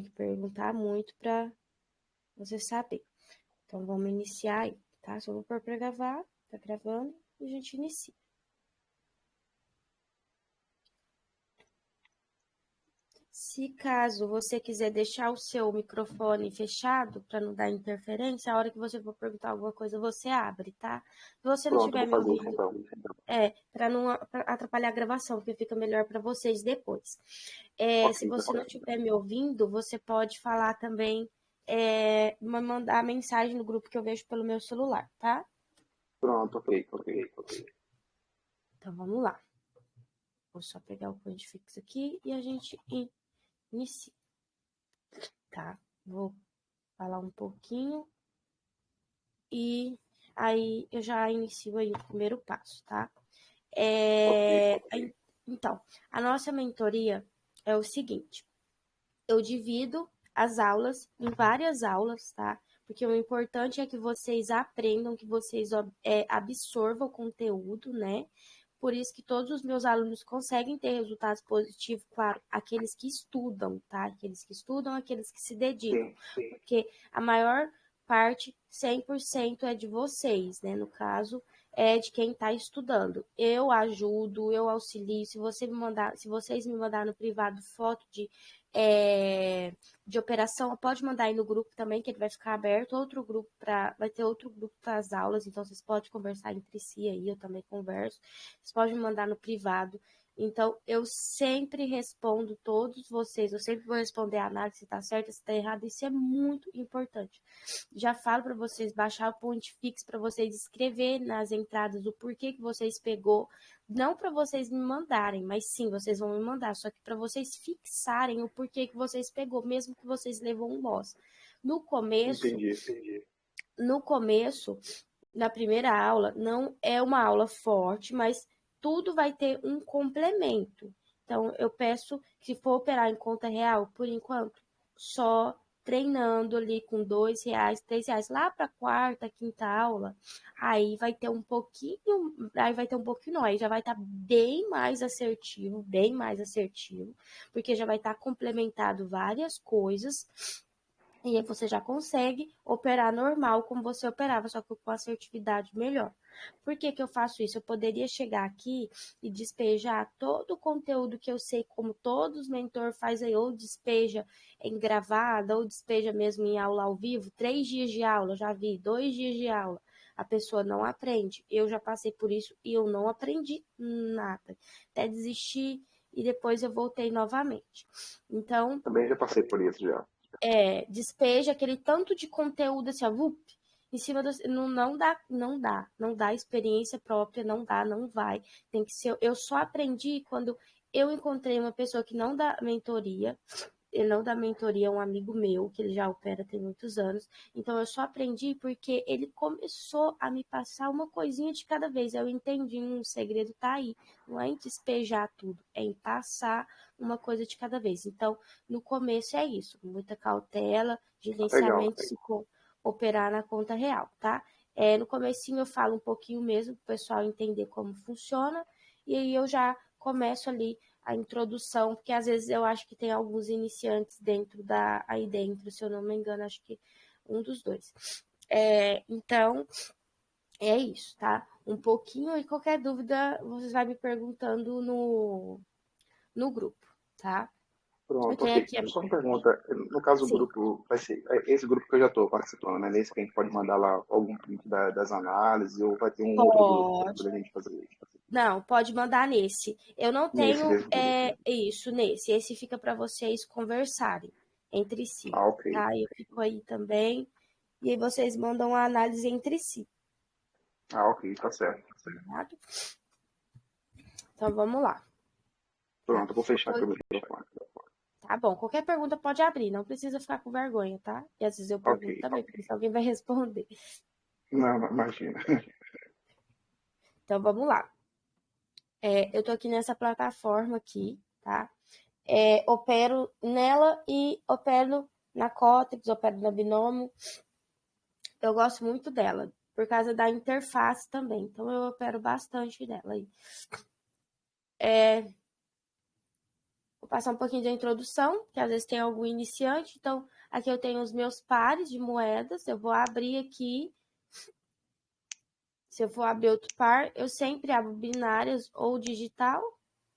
que perguntar muito para você saber. Então, vamos iniciar aí, tá? Só vou pôr para gravar, tá gravando, e a gente inicia. Se caso você quiser deixar o seu microfone fechado para não dar interferência, a hora que você for perguntar alguma coisa, você abre, tá? Se você não Pronto, estiver vou me fazer isso ouvindo, então. para não atrapalhar a gravação, porque fica melhor para vocês depois. Se Ok, tá você não certo. estiver me ouvindo, você pode falar também, mandar mensagem no grupo que eu vejo pelo meu celular, tá? Pronto, ok. Então vamos lá. Vou só pegar o point fix aqui e a gente inicia, tá? Vou falar um pouquinho e aí eu já inicio aí o primeiro passo, tá? Então, a nossa mentoria é o seguinte: eu divido as aulas em várias aulas, tá? Porque o importante é que vocês aprendam, que vocês absorvam o conteúdo, né? Por isso que todos os meus alunos conseguem ter resultados positivos, claro, aqueles que estudam, tá? Aqueles que estudam, aqueles que se dedicam. Sim. Porque a maior parte, 100% é de vocês, né? No caso, é de quem está estudando. Eu ajudo, eu auxilio. Se vocês me mandarem no privado foto de operação, pode mandar aí no grupo também, que ele vai ficar aberto. Vai ter outro grupo para as aulas, então vocês podem conversar entre si aí, eu também converso. Vocês podem me mandar no privado. Então, eu sempre respondo todos vocês, eu sempre vou responder a análise se está certo, se está errado, isso é muito importante. Já falo para vocês baixar o point fix, para vocês escrever nas entradas o porquê que vocês pegou, não para vocês me mandarem, mas sim, vocês vão me mandar, só que para vocês fixarem o porquê que vocês pegou, mesmo que vocês levam um loss. No começo, na primeira aula, não é uma aula forte, mas tudo vai ter um complemento. Então, eu peço que se for operar em conta real, por enquanto, só treinando ali com R$2, R$3. Lá para a quarta, quinta aula, aí vai ter um pouquinho, não, aí já vai estar bem mais assertivo, porque já vai estar complementado várias coisas. E aí você já consegue operar normal como você operava, só que com assertividade melhor. Por que eu faço isso? Eu poderia chegar aqui e despejar todo o conteúdo que eu sei, como todos os mentores fazem aí, ou despeja em gravada, ou despeja mesmo em aula ao vivo, 3 dias de aula, já vi, 2 dias de aula. A pessoa não aprende. Eu já passei por isso e eu não aprendi nada. Até desistir e depois eu voltei novamente. Então, Também já passei por isso já. despeja aquele tanto de conteúdo assim, em cima do. Não dá experiência própria, não vai. Tem que ser. Eu só aprendi quando eu encontrei uma pessoa que não dá mentoria. Ele não dá mentoria, é um amigo meu, que ele já opera tem muitos anos. Então, eu só aprendi porque ele começou a me passar uma coisinha de cada vez. Eu entendi, o segredo tá aí. Não é em despejar tudo, é em passar uma coisa de cada vez. Então, no começo é isso, muita cautela, Legal. gerenciamento se operar na conta real, tá? No comecinho eu falo um pouquinho mesmo, para o pessoal entender como funciona, e aí eu já começo ali a introdução, porque às vezes eu acho que tem alguns iniciantes aí dentro, se eu não me engano, acho que um dos dois. Então, é isso, tá? Um pouquinho, e qualquer dúvida, vocês vão me perguntando no grupo, tá? Eu Pronto, tenho ok. aqui Só uma pergunta. No caso, o sim, grupo vai ser esse grupo que eu já estou participando, né? Nesse que a gente pode mandar lá algum print das análises ou vai ter um outro grupo pode. para a gente fazer isso? Não, pode mandar nesse. Eu não Nesse tenho mesmo grupo. isso nesse. Esse fica para vocês conversarem entre si, Ah, ok. tá? Eu fico aí também. E aí vocês mandam a análise entre si, Ah, ok, tá certo. tá? Então vamos lá, tá? Pronto, eu vou fechar aqui o microfone. Tá bom, qualquer pergunta pode abrir, não precisa ficar com vergonha, tá? E às vezes eu Ok. pergunto também, porque alguém vai responder. Não, imagina. Então vamos lá. Eu tô aqui nessa plataforma aqui, tá? Opero nela e opero na Cotex, opero na Binômio. Eu gosto muito dela, por causa da interface também. Então, eu opero bastante dela aí. Vou passar um pouquinho da introdução, que às vezes tem algum iniciante. Então, aqui eu tenho os meus pares de moedas. Eu vou abrir aqui. Se eu for abrir outro par, eu sempre abro binárias ou digital,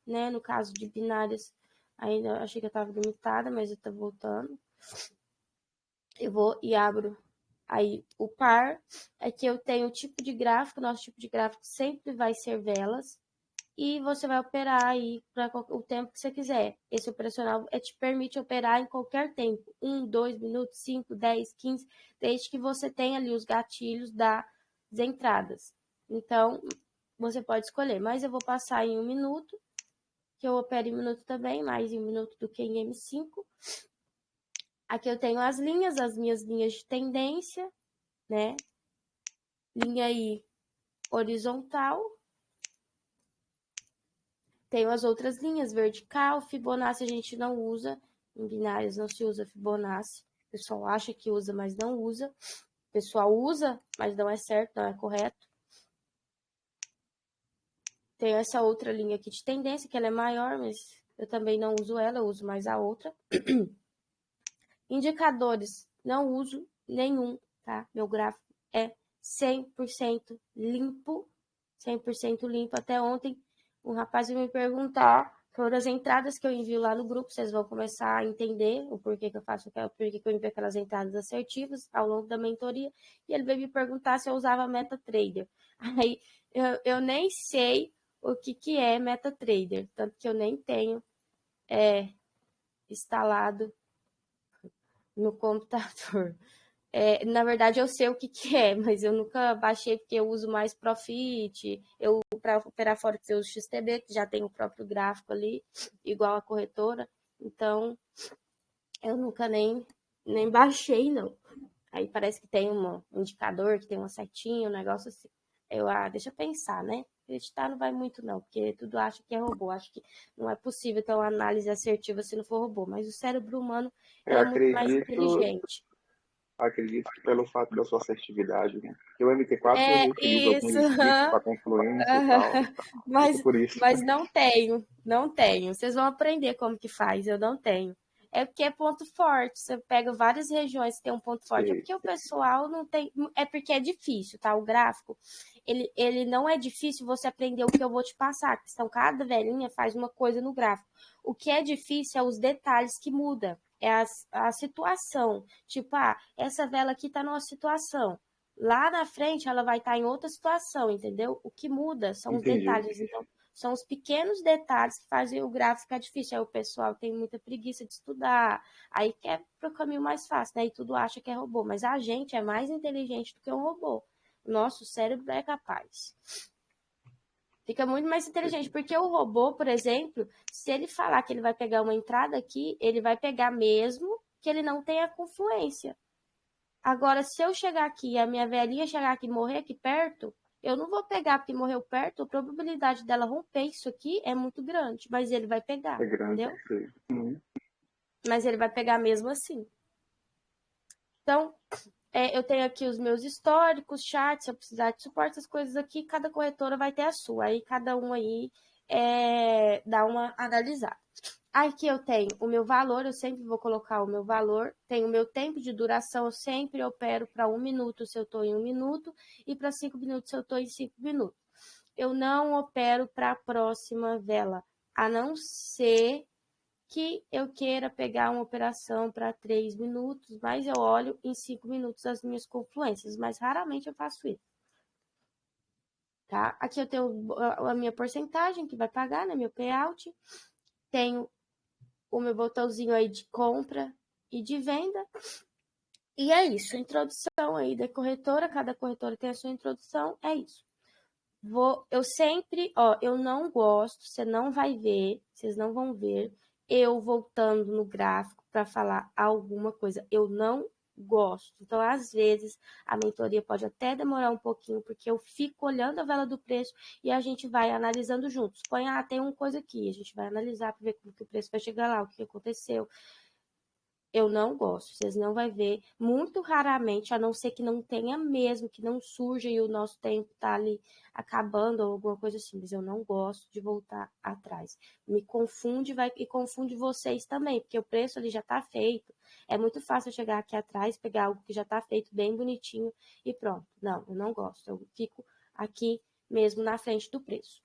né? No caso de binárias, ainda achei que eu estava limitada, mas eu tô voltando. Eu vou e abro aí o par. Aqui eu tenho o tipo de gráfico. Nosso tipo de gráfico sempre vai ser velas. E você vai operar aí para o tempo que você quiser. Esse operacional te permite operar em qualquer tempo. 1, 2 minutos, 5, 10, 15, desde que você tenha ali os gatilhos das entradas. Então, você pode escolher. Mas eu vou passar em 1 minuto, que eu opero em 1 minuto também, mais em 1 minuto do que em M5. Aqui eu tenho as minhas linhas de tendência, né? Linha aí horizontal. Tenho as outras linhas, vertical, Fibonacci a gente não usa, em binários não se usa Fibonacci. O pessoal acha que usa, mas não usa. O pessoal usa, mas não é certo, não é correto. Tenho essa outra linha aqui de tendência, que ela é maior, mas eu também não uso ela, eu uso mais a outra. Indicadores, não uso nenhum, tá? Meu gráfico é 100% limpo, 100% limpo. Até ontem, um rapaz veio me perguntar sobre as entradas que eu envio lá no grupo. Vocês vão começar a entender o porquê que eu faço, o porquê que eu envio aquelas entradas assertivas ao longo da mentoria. E ele veio me perguntar se eu usava MetaTrader. Aí eu nem sei o que é MetaTrader, tanto que eu nem tenho instalado no computador. Na verdade, eu sei o que é, mas eu nunca baixei porque eu uso mais Profit. Eu, para operar Forex, eu uso XTB, que já tem o próprio gráfico ali, igual a corretora. Então, eu nunca nem baixei, não. Aí parece que tem um indicador, que tem uma setinha, um negócio assim. Deixa eu pensar, né? Acreditar não vai muito, não, porque tudo acha que é robô. Acho que não é possível ter uma análise assertiva se não for robô. Mas o cérebro humano, Eu ele é muito mais inteligente. acredito que pelo fato da sua assertividade, né? Porque o MT4 eu utilizo alguns Isso, scripts para confluência e tal, então, mas, fico por isso. mas não tenho, não tenho. Vocês vão aprender como que faz, eu não tenho. É porque é ponto forte. Você pega várias regiões que tem um ponto forte. É Sei. porque o pessoal não tem. É porque é difícil, tá? O gráfico, ele não é difícil você aprender o que eu vou te passar. Então, cada velhinha faz uma coisa no gráfico. O que é difícil é os detalhes que mudam. É a situação. Tipo, essa vela aqui tá numa situação. Lá na frente ela vai estar em outra situação, entendeu? O que muda são os Entendi. detalhes. Então, são os pequenos detalhes que fazem o gráfico ficar difícil. Aí o pessoal tem muita preguiça de estudar, aí quer pro caminho mais fácil, né? E tudo acha que é robô. Mas a gente é mais inteligente do que um robô. Nosso cérebro é capaz. Fica muito mais inteligente, porque o robô, por exemplo, se ele falar que ele vai pegar uma entrada aqui, ele vai pegar mesmo que ele não tenha confluência. Agora, se eu chegar aqui e a minha velhinha chegar aqui e morrer aqui perto, eu não vou pegar porque morreu perto, a probabilidade dela romper isso aqui é muito grande, mas ele vai pegar, É grande, entendeu? sei. Mas ele vai pegar mesmo assim. Então, eu tenho aqui os meus históricos, charts, se eu precisar de suporte, essas coisas aqui, cada corretora vai ter a sua. Aí cada um aí dá uma analisada. Aqui eu tenho o meu valor, eu sempre vou colocar o meu valor. Tenho o meu tempo de duração, eu sempre opero para 1 minuto se eu estou em 1 minuto e para 5 minutos se eu estou em 5 minutos. Eu não opero para a próxima vela, a não ser que eu queira pegar uma operação para 3 minutos, mas eu olho em 5 minutos as minhas confluências, mas raramente eu faço isso. Tá? Aqui eu tenho a minha porcentagem que vai pagar, né? Meu payout. Tenho o meu botãozinho aí de compra e de venda. E é isso, introdução aí da corretora, cada corretora tem a sua introdução, é isso. Eu sempre, eu não gosto, você não vai ver, vocês não vão ver, eu voltando no gráfico para falar alguma coisa. Eu não gosto. Então, às vezes, a mentoria pode até demorar um pouquinho, porque eu fico olhando a vela do preço e a gente vai analisando juntos. Tem uma coisa aqui, a gente vai analisar para ver como que o preço vai chegar lá, o que aconteceu. Eu não gosto, vocês não vão ver, muito raramente, a não ser que não tenha mesmo, que não surja e o nosso tempo tá ali acabando ou alguma coisa assim, mas eu não gosto de voltar atrás. Me confunde e confunde vocês também, porque o preço ali já tá feito. É muito fácil eu chegar aqui atrás, pegar algo que já tá feito bem bonitinho e pronto. Não, eu não gosto, eu fico aqui mesmo na frente do preço,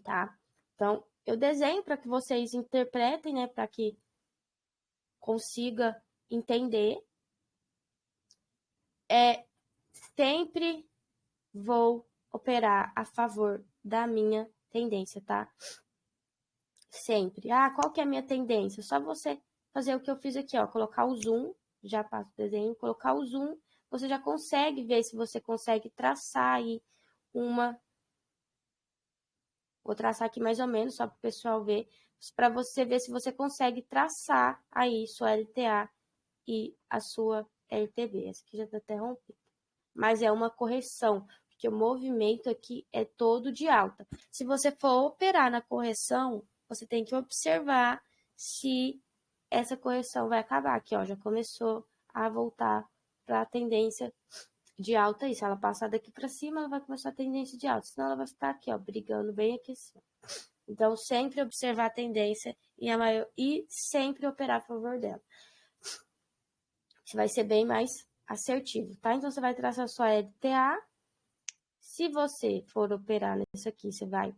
tá? Então, eu desenho para que vocês interpretem, né, para que consiga entender. Sempre vou operar a favor da minha tendência, tá? Sempre. Qual que é a minha tendência? Só você fazer o que eu fiz aqui, ó, colocar o zoom, já passo o desenho, colocar o zoom, você já consegue ver se você consegue traçar aí uma. Vou traçar aqui mais ou menos, só para o pessoal ver, para você ver se você consegue traçar aí sua LTA e a sua LTB. Essa aqui já está até rompida. Mas é uma correção, porque o movimento aqui é todo de alta. Se você for operar na correção, você tem que observar se essa correção vai acabar. Aqui, ó, já começou a voltar para a tendência de alta aí. Se ela passar daqui para cima, ela vai começar a tendência de alta. Senão ela vai ficar aqui, ó, brigando bem aqui assim. Então, sempre observar a tendência e sempre operar a favor dela. Você vai ser bem mais assertivo, tá? Então, você vai traçar sua LTA. Se você for operar nisso aqui, você vai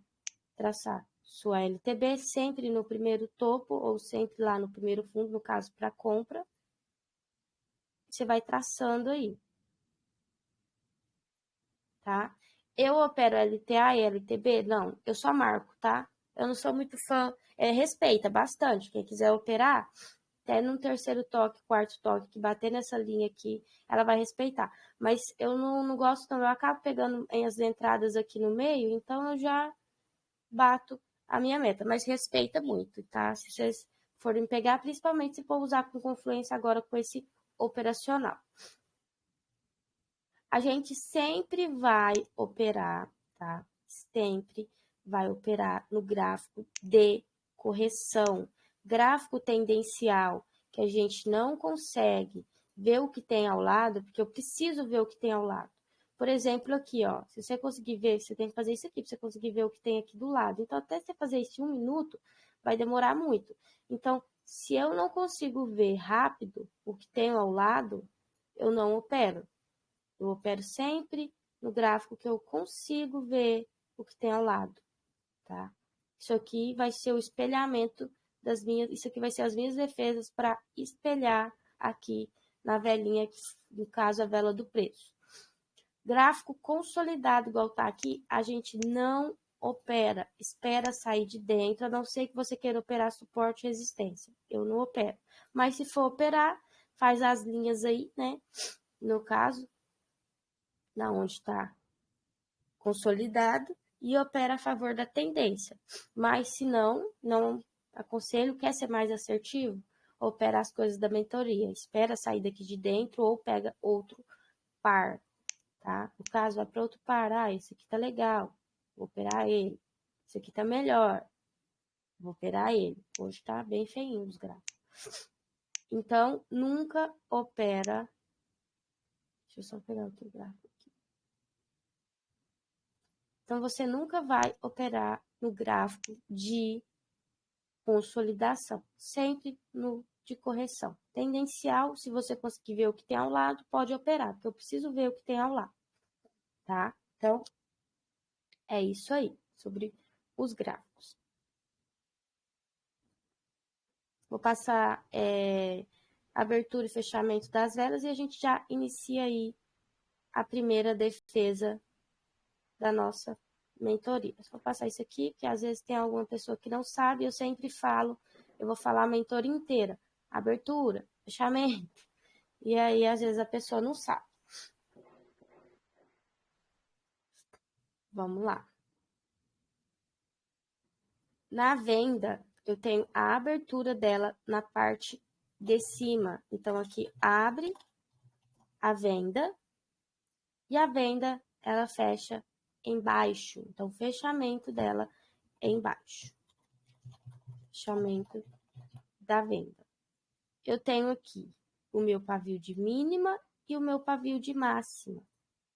traçar sua LTB sempre no primeiro topo ou sempre lá no primeiro fundo, no caso, para compra. Você vai traçando aí, tá? Eu opero LTA e LTB? Não, eu só marco, tá? Eu não sou muito fã, respeita bastante. Quem quiser operar, até no terceiro toque, quarto toque, que bater nessa linha aqui, ela vai respeitar. Mas eu não gosto, não. Eu acabo pegando as entradas aqui no meio, então eu já bato a minha meta. Mas respeita muito, tá? Se vocês forem pegar, principalmente se for usar com confluência agora com esse operacional. A gente sempre vai operar, tá? Sempre vai operar no gráfico de correção. Gráfico tendencial, que a gente não consegue ver o que tem ao lado, porque eu preciso ver o que tem ao lado. Por exemplo, aqui, ó, se você conseguir ver, você tem que fazer isso aqui, para você conseguir ver o que tem aqui do lado. Então, até você fazer isso em 1 minuto, vai demorar muito. Então, se eu não consigo ver rápido o que tem ao lado, eu não opero. Eu opero sempre no gráfico que eu consigo ver o que tem ao lado, tá? Isso aqui vai ser o espelhamento das minhas, isso aqui vai ser as minhas defesas para espelhar aqui na velinha, no caso a vela do preço. Gráfico consolidado, igual tá aqui, a gente não opera, espera sair de dentro, a não ser que você queira operar suporte e resistência. Eu não opero. Mas se for operar, faz as linhas aí, né? No caso, na onde está consolidado, e opera a favor da tendência. Mas se não aconselho, quer ser mais assertivo, opera as coisas da mentoria, espera sair daqui de dentro ou pega outro par, tá? No caso, vai para outro par, esse aqui tá legal, vou operar ele. Esse aqui tá melhor, vou operar ele. Hoje tá bem feinho os gráficos. Então, nunca opera. Deixa eu só pegar outro gráfico aqui. Então, você nunca vai operar no gráfico de consolidação, sempre no de correção. Tendencial, se você conseguir ver o que tem ao lado, pode operar, porque eu preciso ver o que tem ao lado, tá? Então, é isso aí, sobre os gráficos. Vou passar abertura e fechamento das velas e a gente já inicia aí a primeira defesa da nossa mentoria. Vou passar isso aqui, que às vezes tem alguma pessoa que não sabe, eu sempre falo, eu vou falar a mentoria inteira, abertura, fechamento, e aí às vezes a pessoa não sabe. Vamos lá. Na venda, eu tenho a abertura dela na parte de cima. Então, aqui abre a venda e a venda ela fecha embaixo. Então, o fechamento dela é embaixo. Fechamento da venda. eu tenho aqui o meu pavio de mínima e o meu pavio de máxima,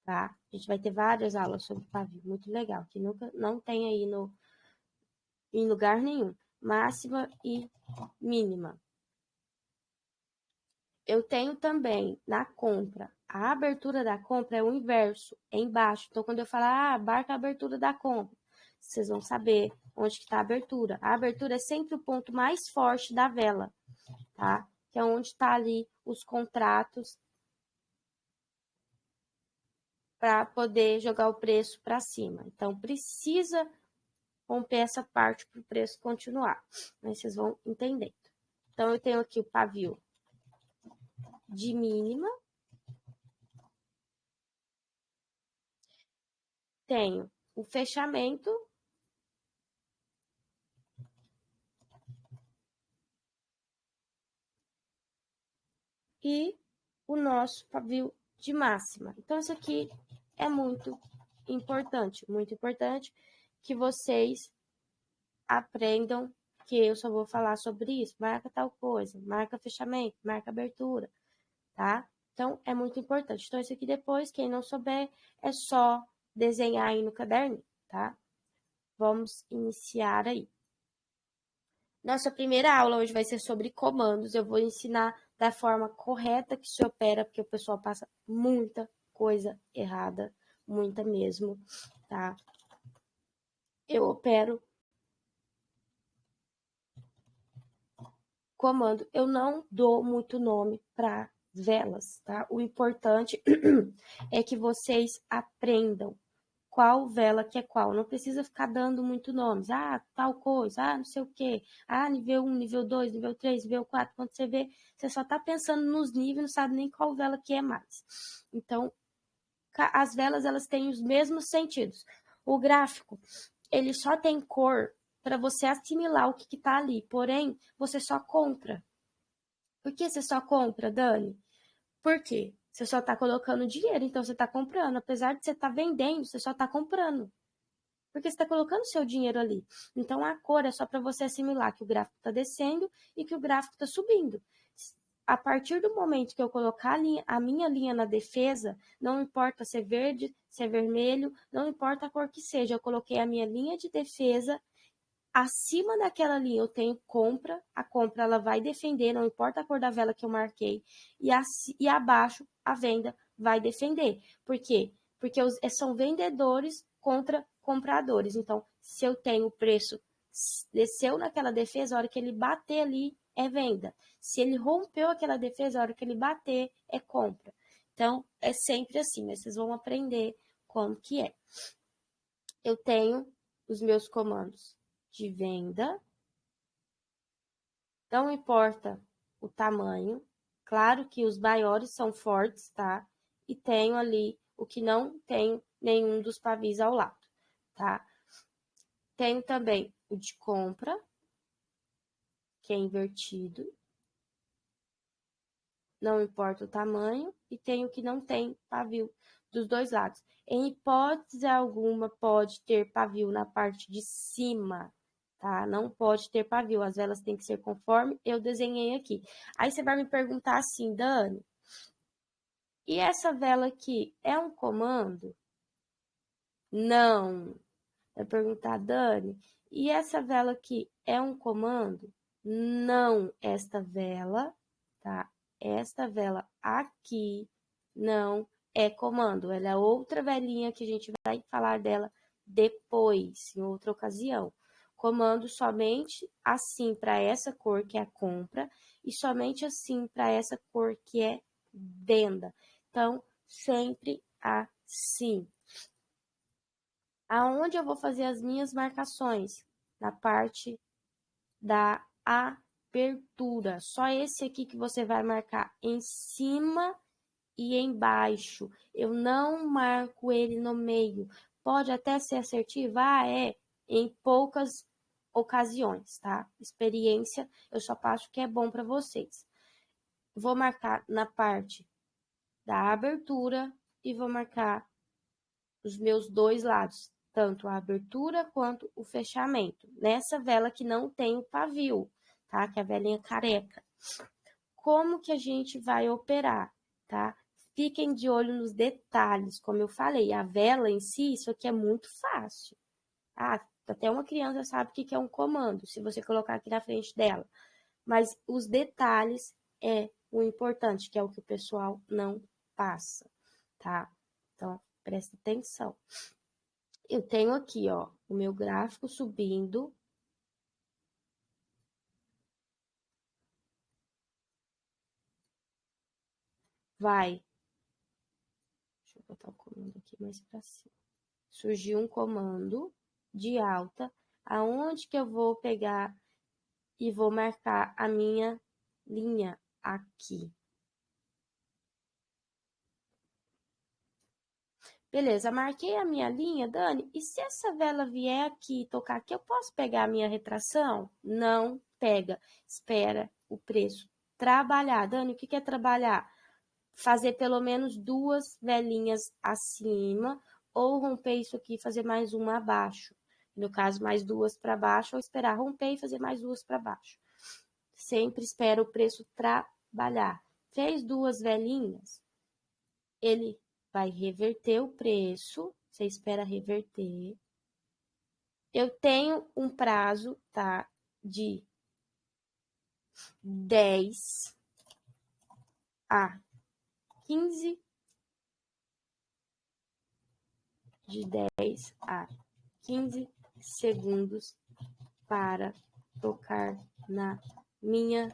tá? A gente vai ter várias aulas sobre pavio, muito legal, que nunca não tem aí em lugar nenhum. Máxima e mínima. Eu tenho também na compra, a abertura da compra é o inverso, é embaixo. Então, quando eu falar, marca a abertura da compra, vocês vão saber onde que está a abertura. A abertura é sempre o ponto mais forte da vela, tá? Que é onde está ali os contratos para poder jogar o preço para cima. Então, precisa romper essa parte para o preço continuar. Mas vocês vão entendendo. Então, eu tenho aqui o pavio de mínima. Tenho o fechamento. E o nosso pavio de máxima. Então, isso aqui é muito importante que vocês aprendam, que eu só vou falar sobre isso. Marca tal coisa, marca fechamento, marca abertura, tá? Então, é muito importante. Então, isso aqui depois, quem não souber, é só desenhar aí no caderno, tá? Vamos iniciar aí. Nossa primeira aula hoje vai ser sobre comandos. Eu vou ensinar da forma correta que se opera, porque o pessoal passa muita coisa errada, muita mesmo, tá? Eu opero comando. Eu não dou muito nome para velas, tá? O importante é que vocês aprendam qual vela que é qual. Não precisa ficar dando muito nomes. Ah, tal coisa, ah, não sei o quê. Ah, nível 1, nível 2, nível 3, nível 4. Quando você vê, você só tá pensando nos níveis, não sabe nem qual vela que é mais. Então, as velas, elas têm os mesmos sentidos. O gráfico, ele só tem cor para você assimilar o que está ali. Porém, você só compra. Por que você só compra, Dani? Por quê? Você só está colocando dinheiro, então você está comprando. Apesar de você estar vendendo, você só está comprando. Porque você está colocando seu dinheiro ali. Então, a cor é só para você assimilar que o gráfico está descendo e que o gráfico está subindo. A partir do momento que eu colocar a minha linha na defesa, não importa se é verde, se é vermelho, não importa a cor que seja, eu coloquei a minha linha de defesa. Acima daquela linha eu tenho compra, a compra ela vai defender, não importa a cor da vela que eu marquei, e abaixo a venda vai defender. Por quê? Porque são vendedores contra compradores. Então, se eu tenho o preço, desceu naquela defesa, a hora que ele bater ali é venda. Se ele rompeu aquela defesa, a hora que ele bater é compra. Então, é sempre assim, mas vocês vão aprender como que é. Eu tenho os meus comandos de venda, não importa o tamanho, claro que os maiores são fortes, tá? E tenho ali o que não tem nenhum dos pavis ao lado, tá? Tenho também o de compra, que é invertido, não importa o tamanho, e tenho o que não tem pavio dos dois lados. Em hipótese alguma, pode ter pavio na parte de cima, tá? Não pode ter pavio, as velas têm que ser conforme eu desenhei aqui. Aí você vai me perguntar assim, Dani, e essa vela aqui é um comando? Não. Vai perguntar, Dani, e essa vela aqui é um comando? Não, esta vela, tá? Esta vela aqui não é comando. Ela é outra velinha que a gente vai falar dela depois, em outra ocasião. Comando somente assim para essa cor que é a compra e somente assim para essa cor que é venda. Então, sempre assim. Aonde eu vou fazer as minhas marcações? Na parte da abertura. Só esse aqui que você vai marcar em cima e embaixo. Eu não marco ele no meio. Pode até ser assertivo, em poucas ocasiões, tá? Experiência, eu só passo o que é bom para vocês. Vou marcar na parte da abertura e vou marcar os meus dois lados, tanto a abertura quanto o fechamento. Nessa vela que não tem o pavio, tá? Que é a velinha careca. como que a gente vai operar, tá? Fiquem de olho nos detalhes, como eu falei, a vela em si, isso aqui é muito fácil. Ah, até uma criança sabe o que é um comando, se você colocar aqui na frente dela. Mas os detalhes é o importante, que é o que o pessoal não passa, tá? Então, presta atenção. Eu tenho aqui, ó, o meu gráfico subindo. Vai. Deixa eu botar o comando aqui mais para cima. Surgiu um comando de alta, aonde que eu vou pegar e vou marcar a minha linha aqui. Beleza, marquei a minha linha, Dani, e se essa vela vier aqui e tocar aqui, eu posso pegar a minha retração? Não pega, espera o preço trabalhar. Dani, o que é trabalhar? Fazer pelo menos 2 velinhas acima, ou romper isso aqui e fazer mais uma abaixo. No caso, mais 2 para baixo, ou esperar romper e fazer mais 2 para baixo. Sempre espera o preço trabalhar. Fez 2 velinhas, ele vai reverter o preço, você espera reverter. Eu tenho um prazo, tá, de 10 a 15, de 10 a 15 segundos para tocar na minha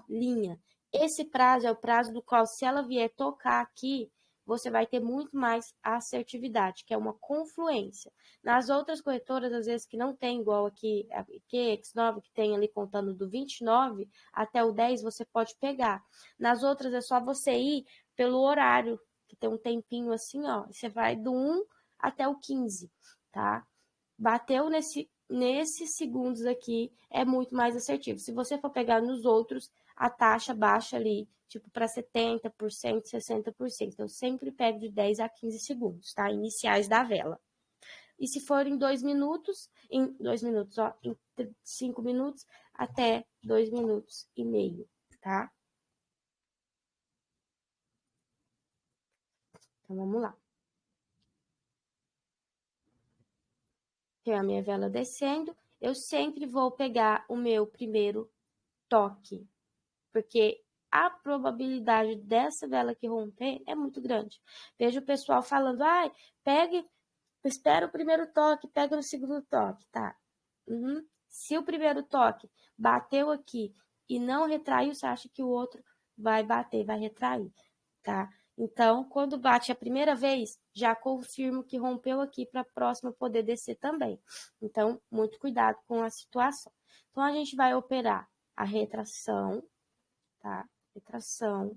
linha. Esse prazo é o prazo do qual, se ela vier tocar aqui, você vai ter muito mais assertividade, que é uma confluência. Nas outras corretoras, às vezes, que não tem, igual aqui, a QX9, que tem ali contando do 29 até o 10, você pode pegar. Nas outras, é só você ir pelo horário, que tem um tempinho assim, ó. Você vai do 1 até o 15, tá? Bateu nesses segundos aqui, é muito mais assertivo. Se você for pegar nos outros, a taxa baixa ali, tipo, para 70%, 60%. Então, sempre pego de 10 a 15 segundos, tá? Iniciais da vela. E se for em 2 minutos, em 5 minutos, até 2 minutos e meio, tá? Então, vamos lá. Tenho a minha vela descendo, eu sempre vou pegar o meu primeiro toque, porque a probabilidade dessa vela aqui romper é muito grande. Vejo o pessoal falando, ai, pegue, espera o primeiro toque, pega no segundo toque, tá? Uhum. Se o primeiro toque bateu aqui e não retraiu, você acha que o outro vai bater, vai retrair, tá? Então, quando bate a primeira vez, já confirmo que rompeu aqui para a próxima poder descer também. Então, muito cuidado com a situação. Então, a gente vai operar a retração, tá? Retração.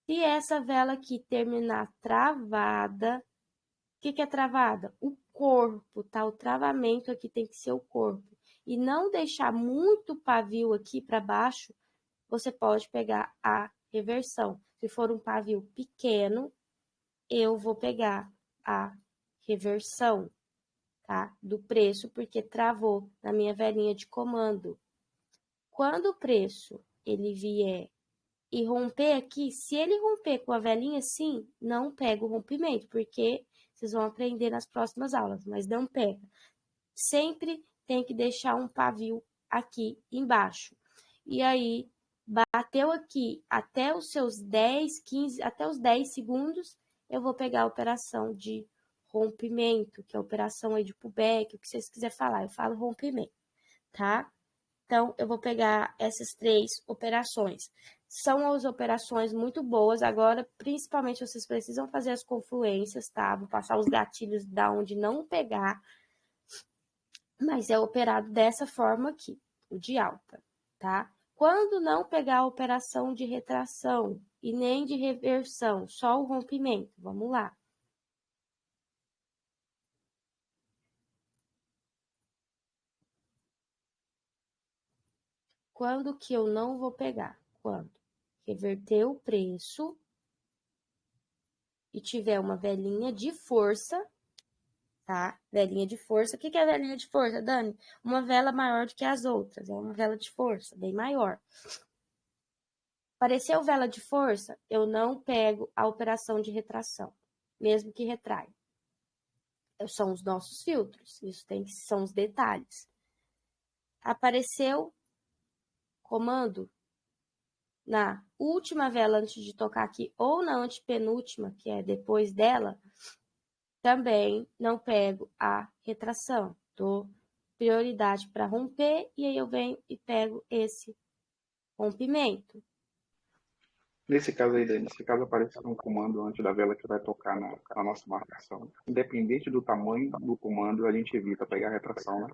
Se essa vela aqui terminar travada, o que é travada? O corpo, tá? O travamento aqui tem que ser o corpo. E não deixar muito pavio aqui para baixo, você pode pegar a reversão. Se for um pavio pequeno, eu vou pegar a reversão, tá? Do preço, porque travou na minha velinha de comando. Quando o preço ele vier e romper aqui, se ele romper com a velinha assim, não pega o rompimento, porque vocês vão aprender nas próximas aulas, mas não pega. Sempre tem que deixar um pavio aqui embaixo. E aí, bateu aqui até os seus 10, 15, até os 10 segundos, eu vou pegar a operação de rompimento, que é a operação aí de pullback, o que vocês quiserem falar, eu falo rompimento, tá? Então, eu vou pegar essas 3 operações. São as operações muito boas. Agora, principalmente, vocês precisam fazer as confluências, tá? Vou passar os gatilhos da onde não pegar. Mas é operado dessa forma aqui, o de alta, tá? Quando não pegar a operação de retração e nem de reversão, só o rompimento. Vamos lá. Quando que eu não vou pegar? Quando reverter o preço e tiver uma velinha de força, tá? Velinha de força. O que é velinha de força, Dani? Uma vela maior do que as outras. É uma vela de força, bem maior. Apareceu vela de força, eu não pego a operação de retração, mesmo que retraia. São os nossos filtros, são os detalhes. Apareceu comando na última vela antes de tocar aqui, ou na antepenúltima, que é depois dela, também não pego a retração. Dou prioridade para romper, e aí eu venho e pego esse rompimento. Nesse caso aí, Dani, nesse caso aparece um comando antes da vela que vai tocar na nossa marcação. Independente do tamanho do comando, a gente evita pegar a retração, né?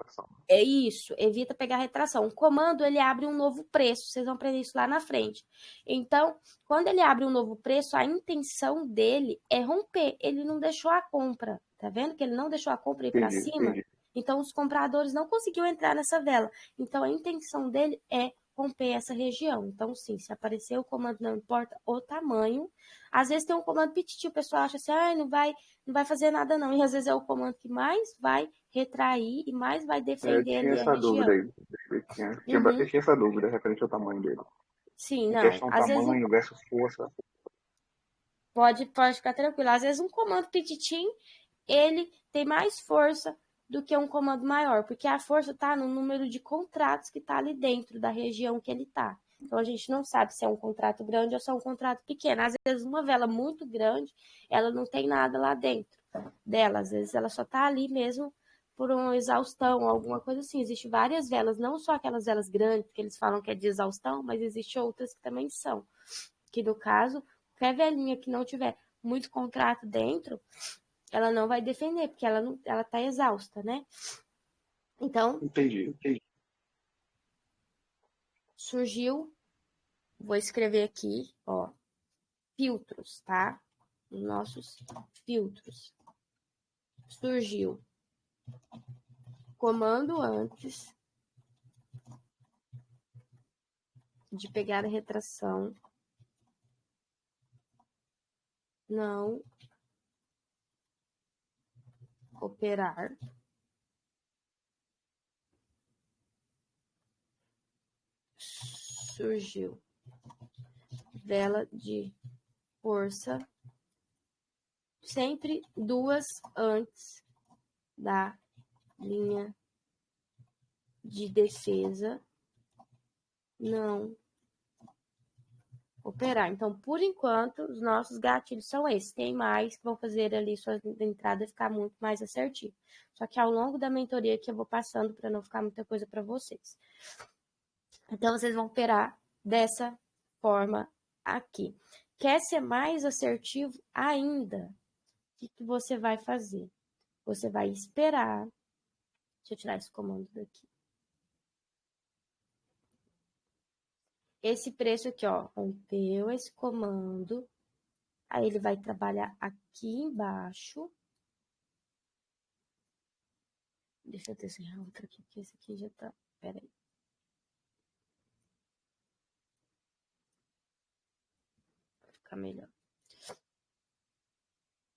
É isso, evita pegar retração. O comando, ele abre um novo preço, vocês vão aprender isso lá na frente. Então, quando ele abre um novo preço, a intenção dele é romper, ele não deixou a compra, tá vendo que ele não deixou a compra ir para cima? Entendi. Então, os compradores não conseguiram entrar nessa vela. Então, a intenção dele é romper essa região. Então, sim, se aparecer o comando, não importa o tamanho. Às vezes tem um comando petitivo, o pessoal acha assim, não vai fazer nada não. E às vezes é o comando que mais vai retrair e mais vai defender ali a região. Dúvida aí. Eu tinha essa dúvida referente ao tamanho dele. Sim, em não. questão Às tamanho vezes versus força. pode ficar tranquilo. Às vezes um comando petitinho, ele tem mais força do que um comando maior, porque a força está no número de contratos que está ali dentro da região que ele está. Então a gente não sabe se é um contrato grande ou se é um contrato pequeno. Às vezes uma vela muito grande, ela não tem nada lá dentro dela. Às vezes ela só está ali mesmo por uma exaustão, alguma coisa assim. Existem várias velas, não só aquelas velas grandes que eles falam que é de exaustão, mas existem outras que também são. Que no caso, qualquer velinha que não tiver muito contrato dentro, ela não vai defender, porque ela tá exausta, né? Então, entendi. Surgiu, vou escrever aqui, ó, filtros, tá? Os nossos filtros. Surgiu comando antes de pegar a retração. Não operar. Surgiu vela de força, sempre duas antes da linha de defesa, não operar. Então, por enquanto, os nossos gatilhos são esses. Tem mais que vão fazer ali sua entrada ficar muito mais assertiva. Só que ao longo da mentoria que eu vou passando para não ficar muita coisa para vocês. Então, vocês vão operar dessa forma aqui. Quer ser mais assertivo ainda? O que você vai fazer? Você vai esperar. Deixa eu tirar esse comando daqui. Esse preço aqui, ó, rompeu esse comando. Aí ele vai trabalhar aqui embaixo. Deixa eu desenhar outro aqui, porque esse aqui já tá. Pera aí. Vai ficar melhor.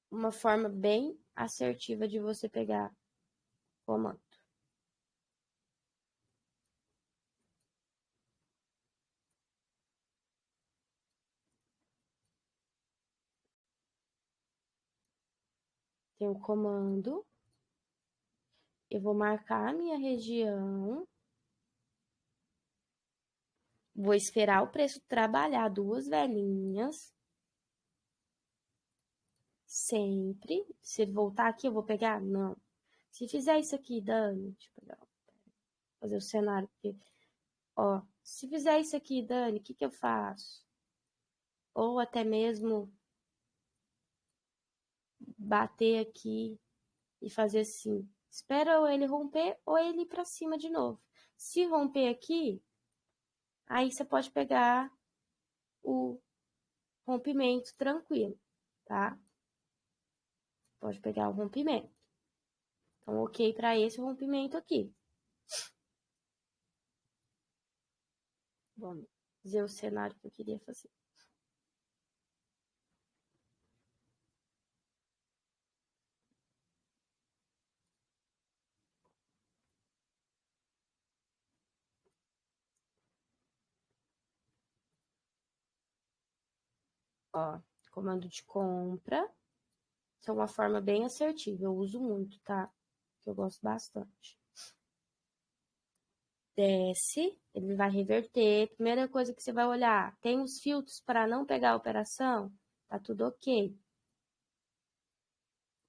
Uma forma bem assertiva de você pegar comando. Tem o comando. Eu vou marcar a minha região. Vou esperar o preço trabalhar duas velinhas. Sempre. Se voltar aqui, eu vou pegar? Não. Se fizer isso aqui, Dani, deixa eu pegar, fazer o cenário, porque, ó, se fizer isso aqui, Dani, o que eu faço? Ou até mesmo bater aqui e fazer assim. Espera ou ele romper ou ele ir para cima de novo. Se romper aqui, aí você pode pegar o rompimento tranquilo, tá? Pode pegar o rompimento. Então, ok para esse rompimento aqui. Vamos dizer o cenário que eu queria fazer. Ó, comando de compra. Isso é uma forma bem assertiva, eu uso muito, tá? Que eu gosto bastante. Desce, ele vai reverter. Primeira coisa que você vai olhar, tem os filtros para não pegar a operação? Tá tudo ok.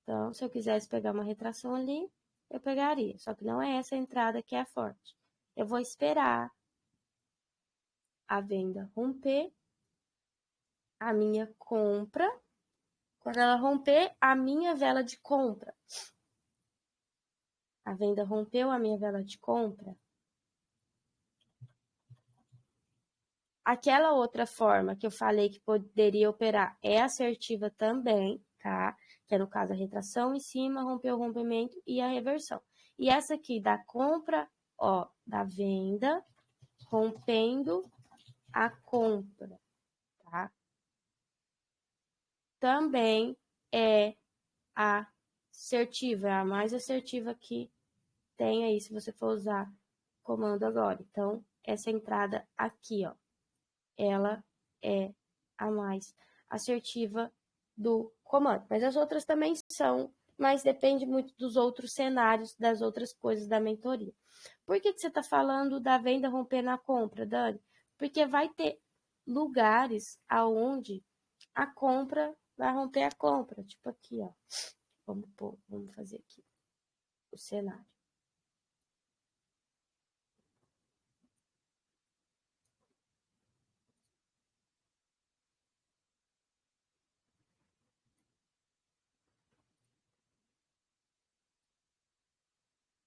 Então, se eu quisesse pegar uma retração ali, eu pegaria. Só que não é essa entrada que é forte. Eu vou esperar a venda romper a minha compra. Quando ela romper a minha vela de compra. A venda rompeu a minha vela de compra. Aquela outra forma que eu falei que poderia operar é assertiva também, tá? Que é no caso a retração em cima, romper o rompimento e a reversão. E essa aqui da compra, ó, da venda, rompendo a compra, tá? Também é assertiva, é a mais assertiva que tem aí se você for usar comando agora. Então, essa entrada aqui, ó, ela é a mais assertiva do comando. Mas as outras também são, mas depende muito dos outros cenários, das outras coisas da mentoria. Por que você está falando da venda romper na compra, Dani? Porque vai ter lugares aonde a compra vai romper a compra. Tipo aqui, ó. Vamos fazer aqui o cenário.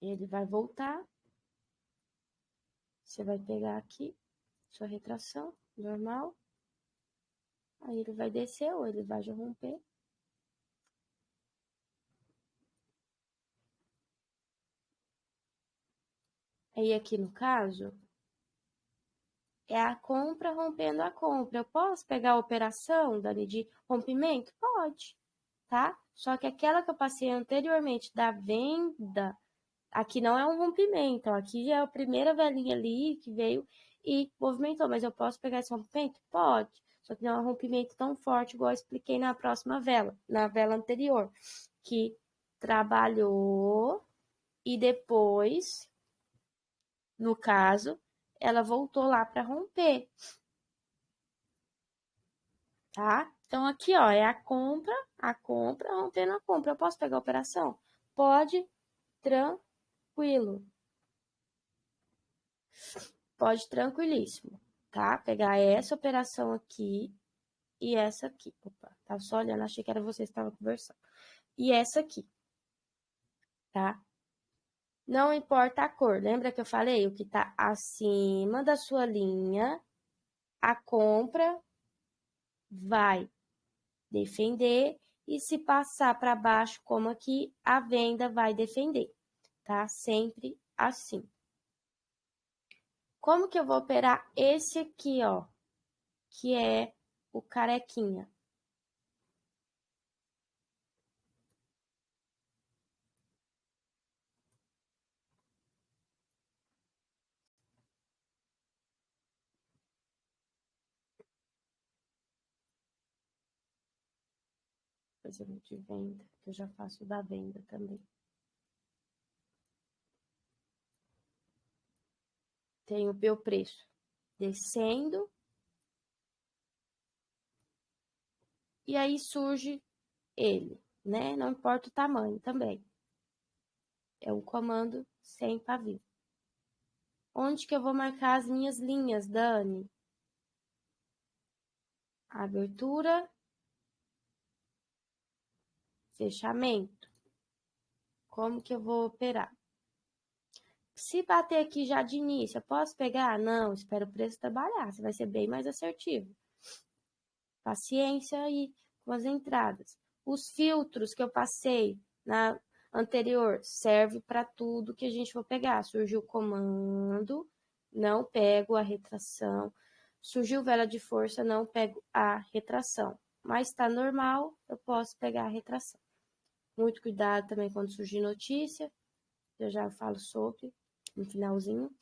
Ele vai voltar. Você vai pegar aqui sua retração normal. Aí ele vai descer ou ele vai já romper. Aí aqui no caso, é a compra rompendo a compra. Eu posso pegar a operação, Dani, de rompimento? Pode, tá? Só que aquela que eu passei anteriormente da venda, aqui não é um rompimento, ó, aqui já é a primeira velinha ali que veio e movimentou. Mas eu posso pegar esse rompimento? Pode. Só que não é um rompimento tão forte, igual eu expliquei na próxima vela, na vela anterior, que trabalhou e depois, no caso, ela voltou lá para romper, tá? Então, aqui, ó, é a compra, rompendo a compra. Eu posso pegar a operação? Pode, tranquilo. Pode, tranquilíssimo, tá? Pegar essa operação aqui e essa aqui. Opa, tava só olhando, achei que era você que estava conversando. E essa aqui, tá? Não importa a cor. Lembra que eu falei? O que tá acima da sua linha, a compra vai defender, e se passar para baixo, como aqui, a venda vai defender, tá? Sempre assim. Como que eu vou operar esse aqui, ó, que é o carequinha? Por exemplo, de venda, que eu já faço da venda também. Tem o meu preço descendo, e aí surge ele, né? Não importa o tamanho também. É um comando sem pavio. Onde que eu vou marcar as minhas linhas, Dani? Abertura, fechamento. Como que eu vou operar? Se bater aqui já de início, eu posso pegar? Não, espera o preço trabalhar, você vai ser bem mais assertivo. Paciência aí com as entradas. Os filtros que eu passei na anterior serve para tudo que a gente for pegar. Surgiu o comando, não pego a retração. Surgiu vela de força, não pego a retração. Mas está normal, eu posso pegar a retração. Muito cuidado também quando surgir notícia. Eu já falo sobre no finalzinho.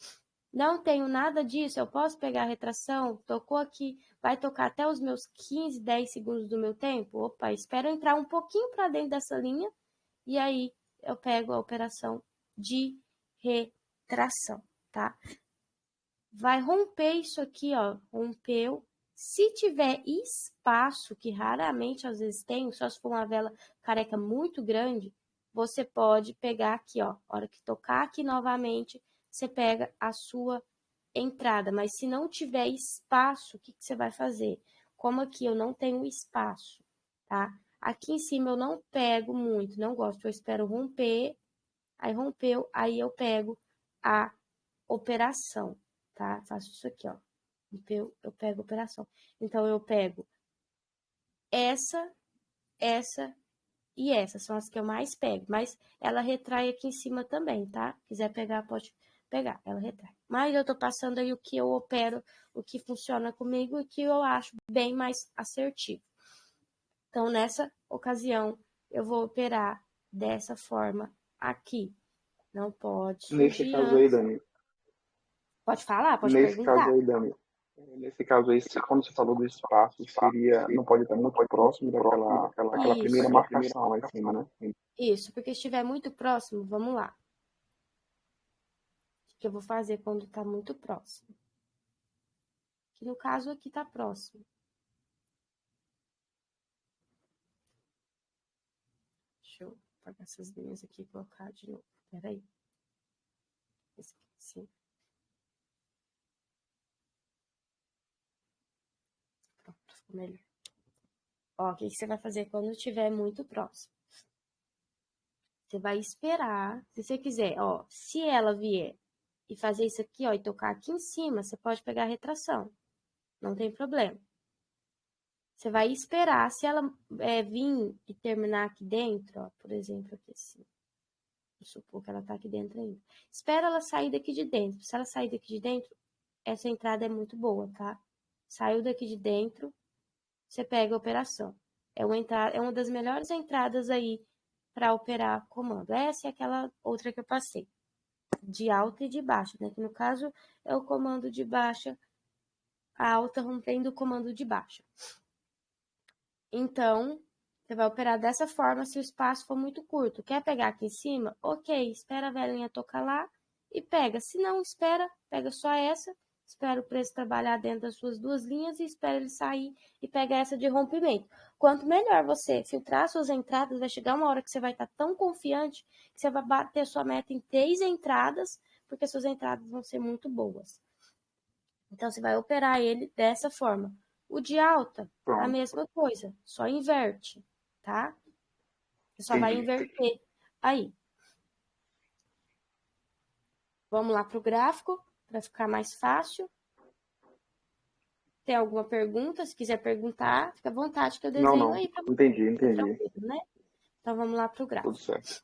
Não tenho nada disso, eu posso pegar a retração? Tocou aqui vai tocar até os meus 15, 10 segundos do meu tempo? Opa, espero entrar um pouquinho para dentro dessa linha e aí eu pego a operação de retração, tá? Vai romper isso aqui, ó, rompeu. Se tiver espaço, que raramente às vezes tem, só se for uma vela careca muito grande, você pode pegar aqui, ó, a hora que tocar aqui novamente, você pega a sua entrada, mas se não tiver espaço, o que você vai fazer? Como aqui eu não tenho espaço, tá? Aqui em cima eu não pego muito, não gosto, eu espero romper, aí rompeu, aí eu pego a operação, tá? Faço isso aqui, ó. Eu pego operação. Então, eu pego essa, essa e essa. São as que eu mais pego. Mas ela retrai aqui em cima também, tá? Quiser pegar, pode pegar. Ela retrai. Mas eu tô passando aí o que eu opero, o que funciona comigo e o que eu acho bem mais assertivo. Então, nessa ocasião, eu vou operar dessa forma aqui. Não pode Nesse surgir caso aí, antes. Dani, Pode falar, pode nesse caso perguntar. aí, Dani, nesse caso aí, quando você falou do espaço, seria, não pode estar muito próximo daquela primeira Isso. marcação lá em cima, né? Isso, porque se estiver muito próximo, vamos lá. O que eu vou fazer quando está muito próximo? Que no caso aqui está próximo. Deixa eu apagar essas linhas aqui e colocar de novo. Peraí. Esse aqui, sim. Pronto, ficou melhor. Ó, o que você vai fazer quando estiver muito próximo? Você vai esperar, se você quiser, ó, se ela vier e fazer isso aqui, ó, e tocar aqui em cima, você pode pegar a retração. Não tem problema. Você vai esperar, se ela vir e terminar aqui dentro, ó, por exemplo, aqui assim. Vou supor que ela tá aqui dentro ainda. Espera ela sair daqui de dentro. Se ela sair daqui de dentro, essa entrada é muito boa, tá? Saiu daqui de dentro, você pega a operação. É uma das melhores entradas aí para operar comando. Essa é aquela outra que eu passei, de alta e de baixa, né? Que no caso é o comando de baixa, a alta rompendo o comando de baixa. Então, você vai operar dessa forma se o espaço for muito curto. Quer pegar aqui em cima? Ok, espera a velhinha tocar lá e pega. Se não, espera, pega só essa, espera o preço trabalhar dentro das suas duas linhas e espera ele sair e pega essa de rompimento. Quanto melhor você filtrar suas entradas, vai chegar uma hora que você vai estar tão confiante que você vai bater sua meta em 3 entradas, porque suas entradas vão ser muito boas. Então, você vai operar ele dessa forma. O de alta, a Pronto, mesma coisa, só inverte, tá? Você só vai entendi. inverter aí. Vamos lá para o gráfico, para ficar mais fácil. Tem alguma pergunta? Se quiser perguntar, fica à vontade que eu Não, desenho não. aí para você. Entendi, Fica entendi. tranquilo, né? Então, vamos lá para o Tudo gráfico. certo.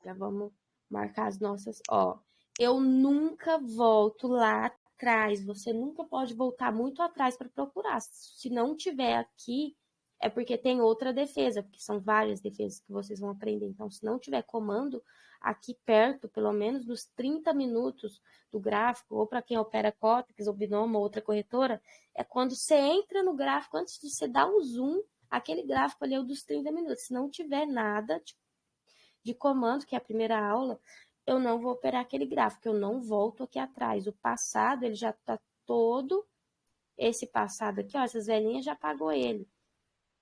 Já vamos marcar as nossas. Ó, eu nunca volto lá atrás. Você nunca pode voltar muito atrás para procurar. Se não tiver aqui, é porque tem outra defesa, porque são várias defesas que vocês vão aprender. Então, se não tiver comando aqui perto, pelo menos nos 30 minutos do gráfico, ou para quem opera Cortex ou Binomo ou outra corretora, é quando você entra no gráfico, antes de você dar o zoom, aquele gráfico ali é o dos 30 minutos. Se não tiver nada, tipo, de comando, que é a primeira aula, eu não vou operar aquele gráfico, eu não volto aqui atrás. O passado, ele já está todo, esse passado aqui, ó, essas velhinhas já pagou ele.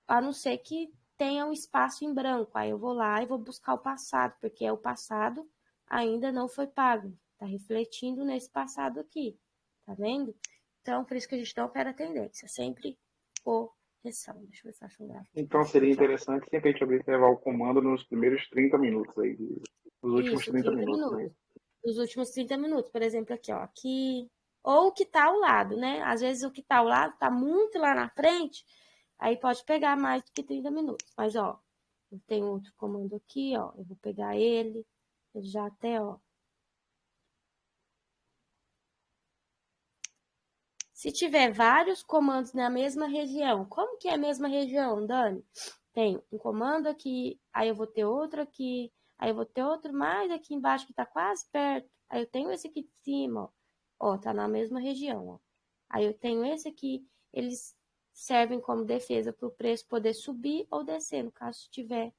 A não ser que tenha um espaço em branco, aí eu vou lá e vou buscar o passado, porque o passado ainda não foi pago. Tá refletindo nesse passado aqui, tá vendo? Então, por isso que a gente não opera tendência, sempre correção. Deixa eu ver se eu acho um gráfico Então fácil seria aqui, ó. interessante sempre a gente observar o comando nos primeiros 30 minutos aí, nos últimos Isso, 30 30 minutos, né? minutos. Os últimos 30 minutos, por exemplo, aqui, ó. Aqui. Ou o que tá ao lado, né? Às vezes o que tá ao lado tá muito lá na frente, aí pode pegar mais do que 30 minutos. Mas, ó, eu tenho outro comando aqui, ó. Eu vou pegar ele já até, ó. Se tiver vários comandos na mesma região, como que é a mesma região, Dani? Tem um comando aqui, aí eu vou ter outro aqui, aí eu vou ter outro mais aqui embaixo que tá quase perto. Aí eu tenho esse aqui de cima, ó. Ó, tá na mesma região, ó. Aí eu tenho esse aqui eles servem como defesa para o preço poder subir ou descer, no caso estiver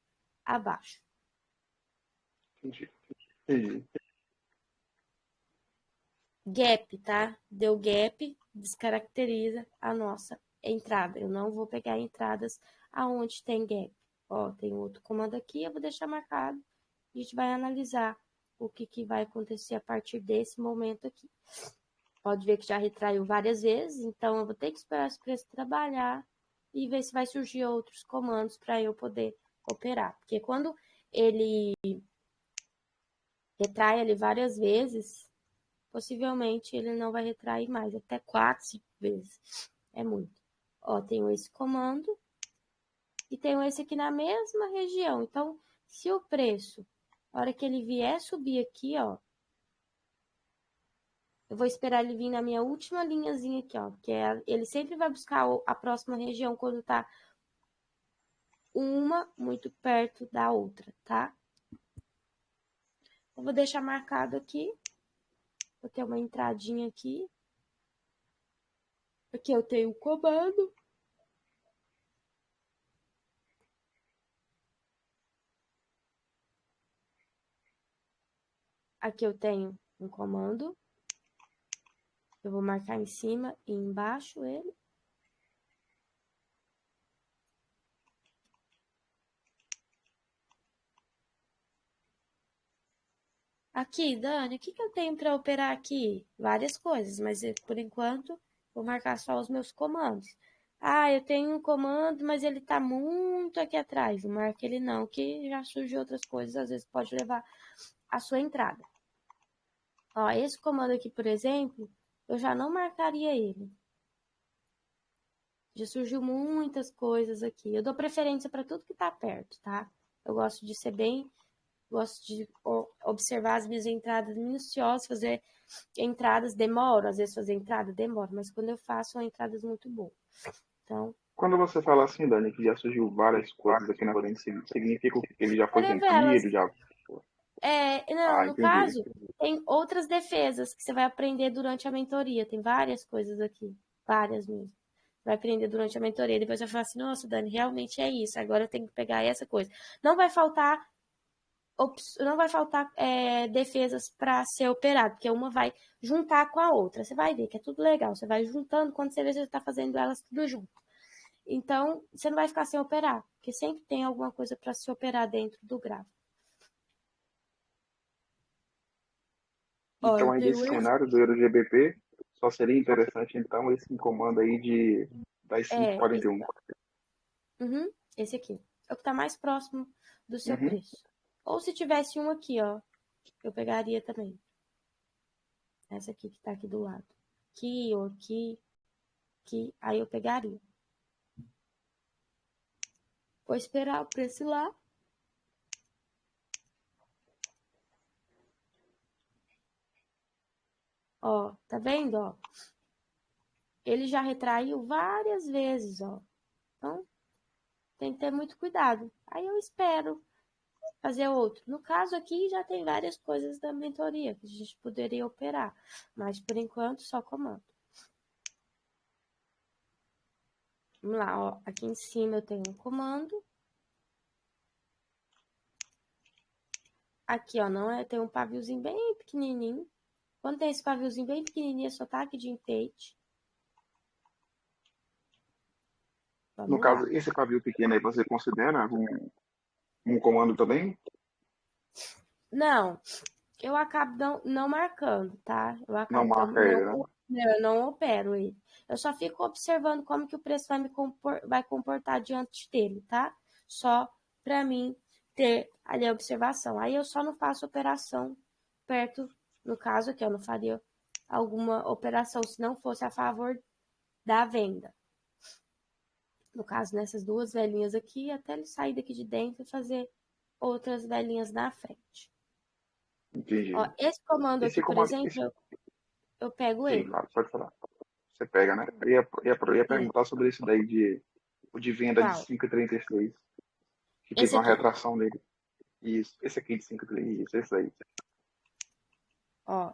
abaixo. Entendi. Entendi. Gap, tá? Deu gap, descaracteriza a nossa entrada. Eu não vou pegar entradas aonde tem gap. Ó, tem outro comando aqui, eu vou deixar marcado. A gente vai analisar o que vai acontecer a partir desse momento aqui. Pode ver que já retraiu várias vezes, então eu vou ter que esperar esse preço trabalhar e ver se vai surgir outros comandos para eu poder operar. Porque quando ele retrai ali várias vezes, possivelmente ele não vai retrair mais, até 4, 5 vezes. É muito. Ó, tenho esse comando e tenho esse aqui na mesma região. Então, se o preço, na hora que ele vier subir aqui, ó, eu vou esperar ele vir na minha última linhazinha aqui, ó, porque ele sempre vai buscar a próxima região quando tá uma muito perto da outra, tá? Eu vou deixar marcado aqui. Vou ter uma entradinha aqui. Aqui eu tenho o comando. Aqui eu tenho um comando. Eu vou marcar em cima e embaixo ele. Aqui, Dani, o que eu tenho para operar aqui? Várias coisas, mas por enquanto vou marcar só os meus comandos. Ah, eu tenho um comando, mas ele está muito aqui atrás. Não marca ele não, que já surgem outras coisas, às vezes pode levar a sua entrada. Ó, esse comando aqui, por exemplo, eu já não marcaria ele. Já surgiu muitas coisas aqui. Eu dou preferência para tudo que está perto, tá? Eu gosto de ser bem, gosto de observar as minhas entradas minuciosas, fazer entradas, demoro, às vezes fazer entrada demora, mas quando eu faço, são entradas muito boas. Então, Quando você fala assim, Dani, que já surgiu várias coisas aqui na frente, significa que ele já foi Caravelas. rompido, já... Não, Ah, no entendi. caso, tem outras defesas que você vai aprender durante a mentoria. Tem várias coisas aqui, várias mesmo. Vai aprender durante a mentoria. Depois vai falar assim, nossa, Dani, realmente é isso. Agora eu tenho que pegar essa coisa. Não vai faltar defesas para ser operado, porque uma vai juntar com a outra. Você vai ver que é tudo legal. Você vai juntando, quando você vê, você está fazendo elas tudo junto. Então, você não vai ficar sem operar, porque sempre tem alguma coisa para se operar dentro do gráfico. Ó, Então, eu aí tenho nesse esse. cenário do EuroGBP, só seria interessante, então, esse comando aí das Esse, 5,41. esse aqui. É o que está mais próximo do seu Uhum. preço. Ou se tivesse um aqui, ó, eu pegaria também. Essa aqui que está aqui do lado. Aqui ou aqui, aqui, aí eu pegaria. Vou esperar o preço lá. Ó, tá vendo, ó? Ele já retraiu várias vezes, ó. Então, tem que ter muito cuidado. Aí eu espero fazer outro. No caso aqui, já tem várias coisas da mentoria que a gente poderia operar. Mas, por enquanto, só comando. Vamos lá, ó. Aqui em cima eu tenho um comando. Aqui, ó, não é, tem um paviozinho bem pequenininho. Quando tem esse paviozinho bem pequenininho, é só tá aqui de enfeite. No Vamos caso, lá. esse pavio pequeno aí você considera um comando também? Não, eu acabo não marcando, tá? Eu Não acabo marca ele, né? eu não opero ele. Eu só fico observando como que o preço vai comportar diante dele, tá? Só para mim ter ali a observação. Aí eu só não faço operação perto, no caso aqui, eu não faria alguma operação se não fosse a favor da venda. No caso, nessas duas velhinhas aqui, até ele sair daqui de dentro e fazer outras velhinhas na frente. Ó, Entendi. esse comando Esse aqui, por comando, exemplo, eu pego sim, ele. claro, pode falar. Você pega, né? Eu ia É, perguntar sobre isso daí de venda de qual? 5,36, que teve Esse uma aqui, retração dele. Isso, esse aqui de 5,36, isso, esse aí. ó.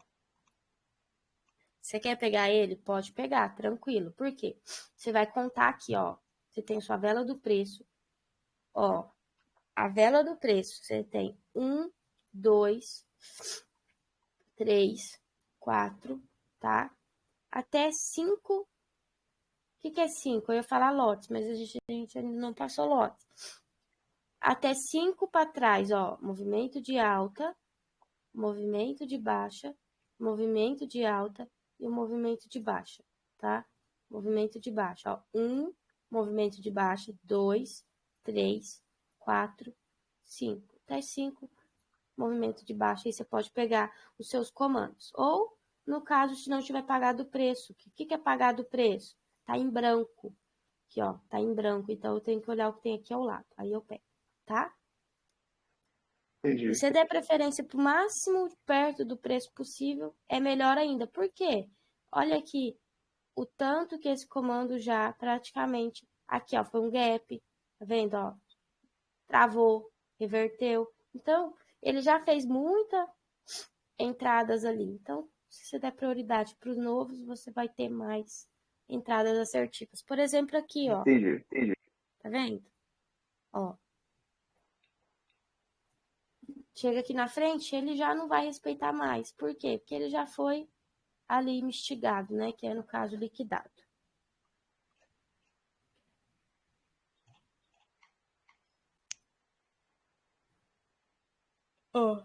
Você quer pegar ele? Pode pegar, tranquilo. Por quê? Você vai contar aqui, ó. Você tem sua vela do preço. Ó, a vela do preço, você tem 1, 2, 3, 4, tá? Até 5. O que é 5? Eu ia falar lotes, mas a gente ainda não passou lotes. Até 5 para trás, ó. Movimento de alta, movimento de baixa, movimento de alta e o movimento de baixa, tá? Movimento de baixa, ó. 1, movimento de baixa, 2, 3, 4, 5. Até 5, movimento de baixa. Aí você pode pegar os seus comandos. Ou, no caso, se não tiver pagado o preço. O que é pagado o preço? Tá em branco. Aqui, ó, tá em branco. Então, eu tenho que olhar o que tem aqui ao lado. Aí eu pego, tá? Entendi. Se você der preferência para o máximo perto do preço possível, é melhor ainda. Por quê? Olha aqui o tanto que esse comando já praticamente... Aqui, ó, foi um gap. Tá vendo, ó? Travou, reverteu. Então, ele já fez muitas entradas ali. Então, se você der prioridade para os novos, você vai ter mais entradas assertivas. Por exemplo, aqui, ó. Entendi. Tá vendo? Ó. Chega aqui na frente, ele já não vai respeitar mais. Por quê? Porque ele já foi ali instigado, né? Que é, no caso, liquidado. Ó,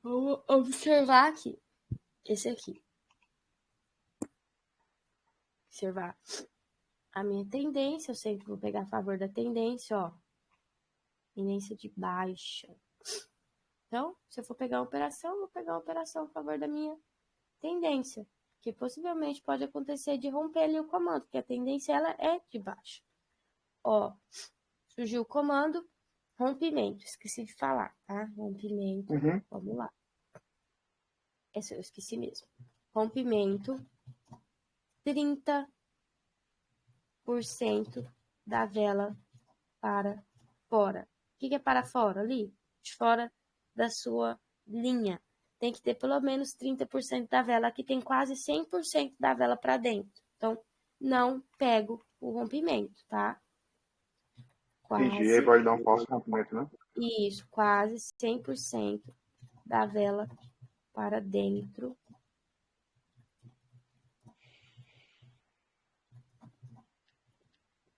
vamos observar aqui. Esse aqui. Observar a minha tendência. Eu sempre vou pegar a favor da tendência, ó. Tendência de baixa. Então, se eu for pegar a operação, eu vou pegar a operação a favor da minha tendência. Que possivelmente pode acontecer de romper ali o comando, porque a tendência ela é de baixa. Ó, surgiu o comando, rompimento. Esqueci de falar, tá? Rompimento. Uhum. Vamos lá. Esse eu esqueci mesmo. Rompimento. 30% da vela para fora. O que é para fora? Ali, de fora da sua linha. Tem que ter pelo menos 30% da vela. Aqui tem quase 100% da vela para dentro. Então, não pego o rompimento, tá? Entendi. Aí Quase, pode dar um falso rompimento, né? isso, quase 100% da vela para dentro.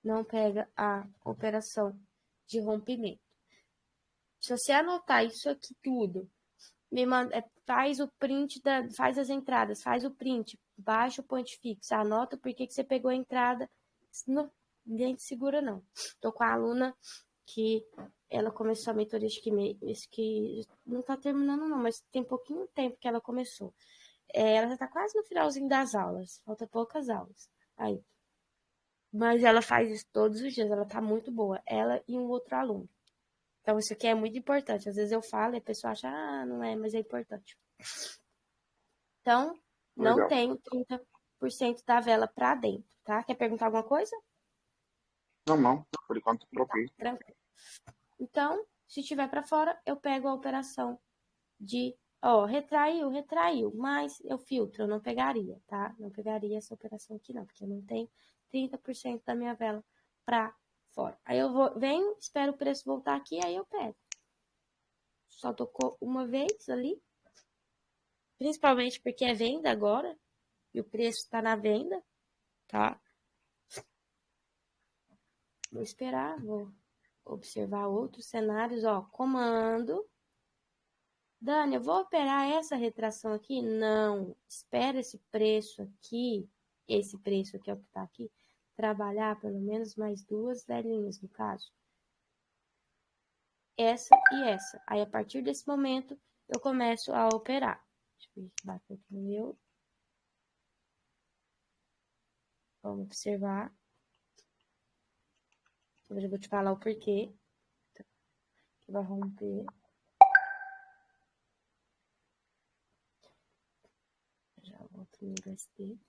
Não pega a operação de rompimento. Se você anotar isso aqui tudo, me manda, faz o print, faz as entradas, faz o print, baixa o point fix, anota por que você pegou a entrada. Não, ninguém te segura, não. Tô com a aluna que ela começou a mentoria, acho que não tá terminando, não, mas tem pouquinho tempo que ela começou. Ela já tá quase no finalzinho das aulas, falta poucas aulas. Aí. Mas ela faz isso todos os dias, ela tá muito boa. Ela e um outro aluno. Então, isso aqui é muito importante. Às vezes eu falo e a pessoa acha, não é, mas é importante. Então, não Legal. tenho 30% da vela para dentro, tá? Quer perguntar alguma coisa? Não. Por enquanto, Tá, troquei. tranquilo. Então, se tiver para fora, eu pego a operação de, ó, retraiu, mas eu filtro, eu não pegaria, tá? Não pegaria essa operação aqui não, porque eu não tenho 30% da minha vela para fora. Aí eu venho, espero o preço voltar aqui, aí eu pego. Só tocou uma vez ali, principalmente porque é venda agora, e o preço está na venda, tá? Vou esperar, vou observar outros cenários, ó, comando. Dani, eu vou operar essa retração aqui? Não, espera esse preço aqui é o que tá aqui, trabalhar pelo menos mais duas velhinhas, no caso. Essa e essa. Aí, a partir desse momento, eu começo a operar. Deixa eu ver se bateu aqui no meu. Vamos observar. Eu já vou te falar o porquê que vai romper. Já volto no USD.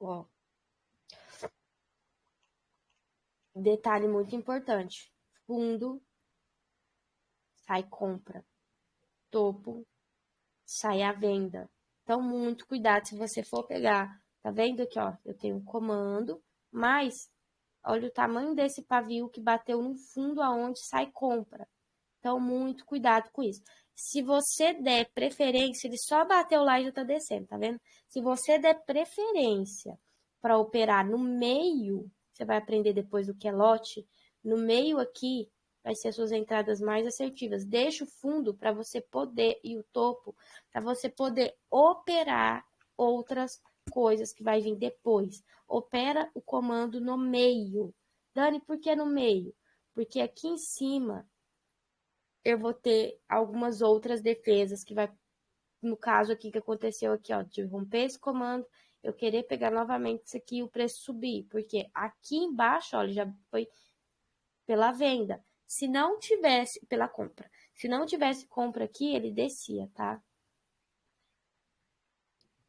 Ó, detalhe muito importante. Fundo sai compra. Topo, sai à venda. Então, muito cuidado se você for pegar. Tá vendo aqui, ó? Eu tenho um comando, mas olha o tamanho desse pavio que bateu no fundo aonde sai compra. Então, muito cuidado com isso. Se você der preferência, ele só bateu lá e já tá descendo, tá vendo? Se você der preferência para operar no meio, você vai aprender depois o que é lote, no meio aqui vai ser suas entradas mais assertivas. Deixa o fundo para você poder, e o topo, para você poder operar outras coisas que vai vir depois. Opera o comando no meio. Dani, por que no meio? Porque aqui em cima eu vou ter algumas outras defesas que vai, no caso aqui que aconteceu aqui, ó, de romper esse comando, eu querer pegar novamente isso aqui e o preço subir, porque aqui embaixo, olha, já foi pela venda. Se não tivesse, pela compra. Se não tivesse compra aqui, ele descia, tá?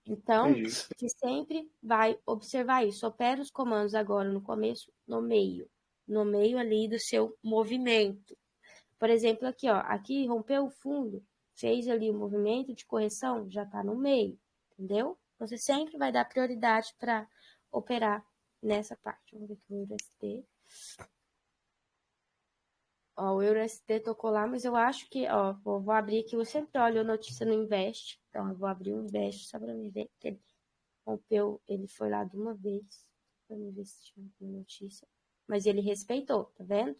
Então, Entendi. você sempre vai observar isso. Opera os comandos agora no começo, no meio ali do seu movimento. Por exemplo, aqui, ó, aqui rompeu o fundo, fez ali o movimento de correção, já tá no meio, entendeu? Você sempre vai dar prioridade para operar nessa parte. Vamos ver aqui o EURUSD. Ó, o EURUSD tocou lá, mas eu acho que, ó, vou abrir aqui, eu sempre olho a notícia no Invest, então eu vou abrir o Invest só para me ver que ele rompeu, ele foi lá de uma vez, para me ver se tinha alguma notícia, mas ele respeitou, tá vendo?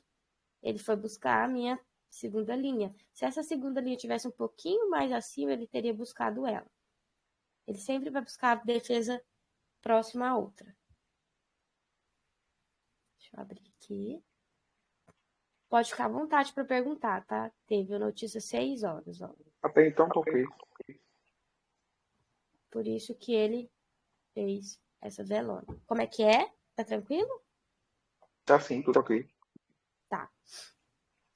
Ele foi buscar a minha segunda linha. Se essa segunda linha tivesse um pouquinho mais acima, ele teria buscado ela. Ele sempre vai buscar a defesa próxima à outra. Deixa eu abrir aqui. Pode ficar à vontade para perguntar, tá? Teve a notícia 6 horas, ó. Até então, toquei. Por isso que ele fez essa velona. Como é que é? Tá tranquilo? Tá sim, tudo ok. Tá.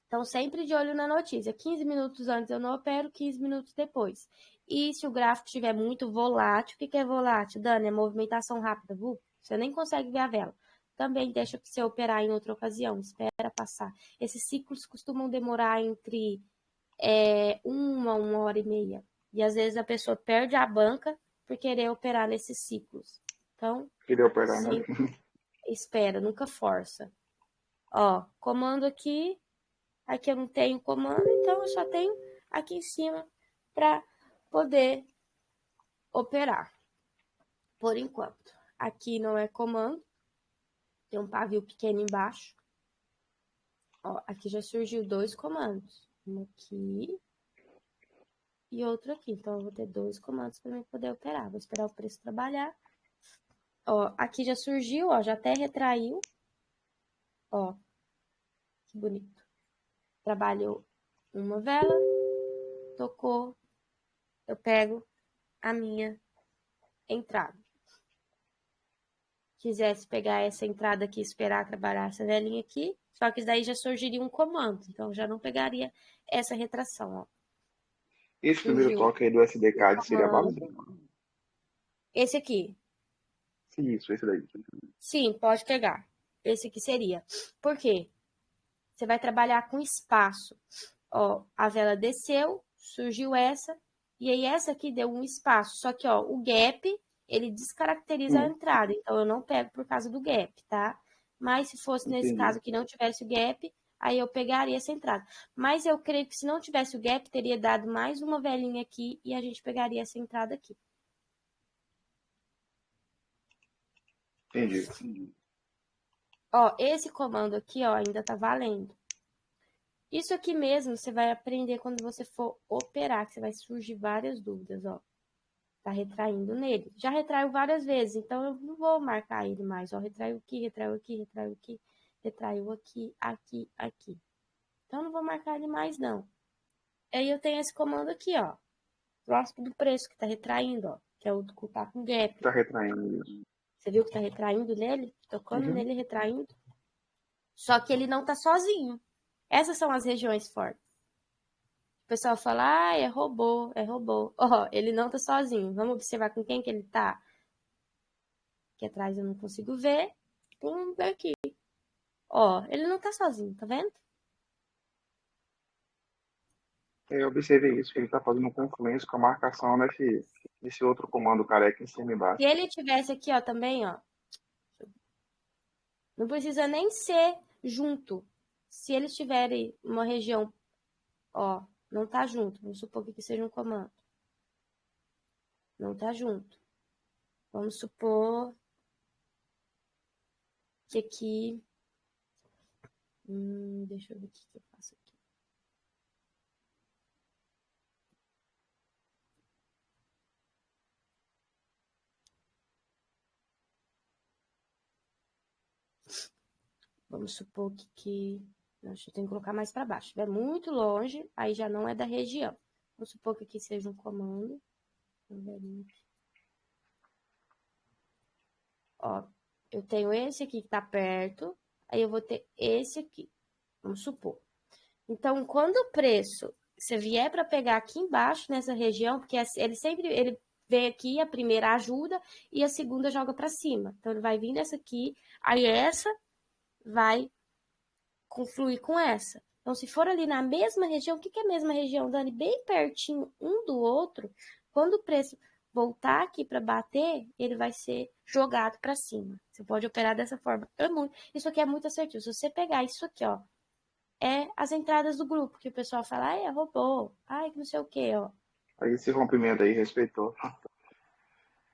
Então, sempre de olho na notícia. 15 minutos antes eu não opero, 15 minutos depois. E se o gráfico estiver muito volátil, o que é volátil, Dani? É movimentação rápida, viu? Você nem consegue ver a vela. Também deixa para você operar em outra ocasião, espera passar. Esses ciclos costumam demorar entre 1 hora e meia. E às vezes a pessoa perde a banca por querer operar nesses ciclos. Então, Queria operar, né? sempre espera, nunca força. Ó, comando aqui. Aqui eu não tenho comando, então eu só tenho aqui em cima para poder operar. Por enquanto. Aqui não é comando. Tem um pavio pequeno embaixo. Ó, aqui já surgiu 2 comandos. Um aqui e outro aqui. Então, eu vou ter 2 comandos para poder operar. Vou esperar o preço trabalhar. Ó, aqui já surgiu, ó, já até retraiu. Ó, que bonito. Trabalhou uma vela, tocou, eu pego a minha entrada. Quisesse pegar essa entrada aqui e esperar trabalhar essa velinha aqui, só que daí já surgiria um comando, então já não pegaria essa retração, ó. Esse primeiro Surgiu toque aí do SDK seria válido? esse aqui. Isso, esse daí. Sim, pode pegar. Esse aqui seria. Por quê? Você vai trabalhar com espaço. Ó, a vela desceu, surgiu essa, e aí essa aqui deu um espaço. Só que, ó, o gap, ele descaracteriza a entrada. Então, eu não pego por causa do gap, tá? Mas se fosse nesse Entendi. caso que não tivesse o gap, aí eu pegaria essa entrada. Mas eu creio que se não tivesse o gap, teria dado mais uma velinha aqui e a gente pegaria essa entrada aqui. Entendi. Ó, esse comando aqui, ó, ainda tá valendo. Isso aqui mesmo você vai aprender quando você for operar, que você vai surgir várias dúvidas, ó. Tá retraindo nele. Já retraiu várias vezes, então eu não vou marcar ele mais, ó. Retraiu aqui, retraiu aqui, retraiu aqui, retraiu aqui, aqui, aqui. Então não vou marcar ele mais, não. Aí eu tenho esse comando aqui, ó. Próximo do preço, que tá retraindo, ó. Que é o do tá com gap. Tá retraindo isso. Você viu que tá retraindo nele? Tocando Uhum. nele, retraindo. Só que ele não tá sozinho. Essas são as regiões fortes. O pessoal fala, é robô, é robô. Ó, ele não tá sozinho. Vamos observar com quem que ele tá. Aqui atrás eu não consigo ver. Vamos ver aqui. Ó, ele não tá sozinho, tá vendo? Eu observei isso, que ele está fazendo confluência com a marcação nesse outro comando careca em cima e Se embaixo. ele tivesse aqui, ó, também, ó, não precisa nem ser junto. Se eles tiverem uma região, ó, não tá junto, vamos supor que aqui seja um comando. Não tá junto. Vamos supor que aqui... deixa eu ver o que eu faço aqui. Vamos supor que nossa, eu tenho que colocar mais para baixo. Se estiver muito longe, aí já não é da região. Vamos supor que aqui seja um comando. Ó, eu tenho esse aqui que tá perto, aí eu vou ter esse aqui. Vamos supor. Então, quando o preço, você vier para pegar aqui embaixo nessa região, porque ele vem aqui, a primeira ajuda e a segunda joga para cima. Então, ele vai vir nessa aqui, aí essa vai confluir com essa. Então, se for ali na mesma região, o que é a mesma região, Dani? Bem pertinho um do outro, quando o preço voltar aqui para bater, ele vai ser jogado para cima. Você pode operar dessa forma. Isso aqui é muito assertivo. Se você pegar isso aqui, ó, é as entradas do grupo, que o pessoal fala, ai, é robô, ai, que não sei o quê, ó. Aí esse rompimento aí respeitou.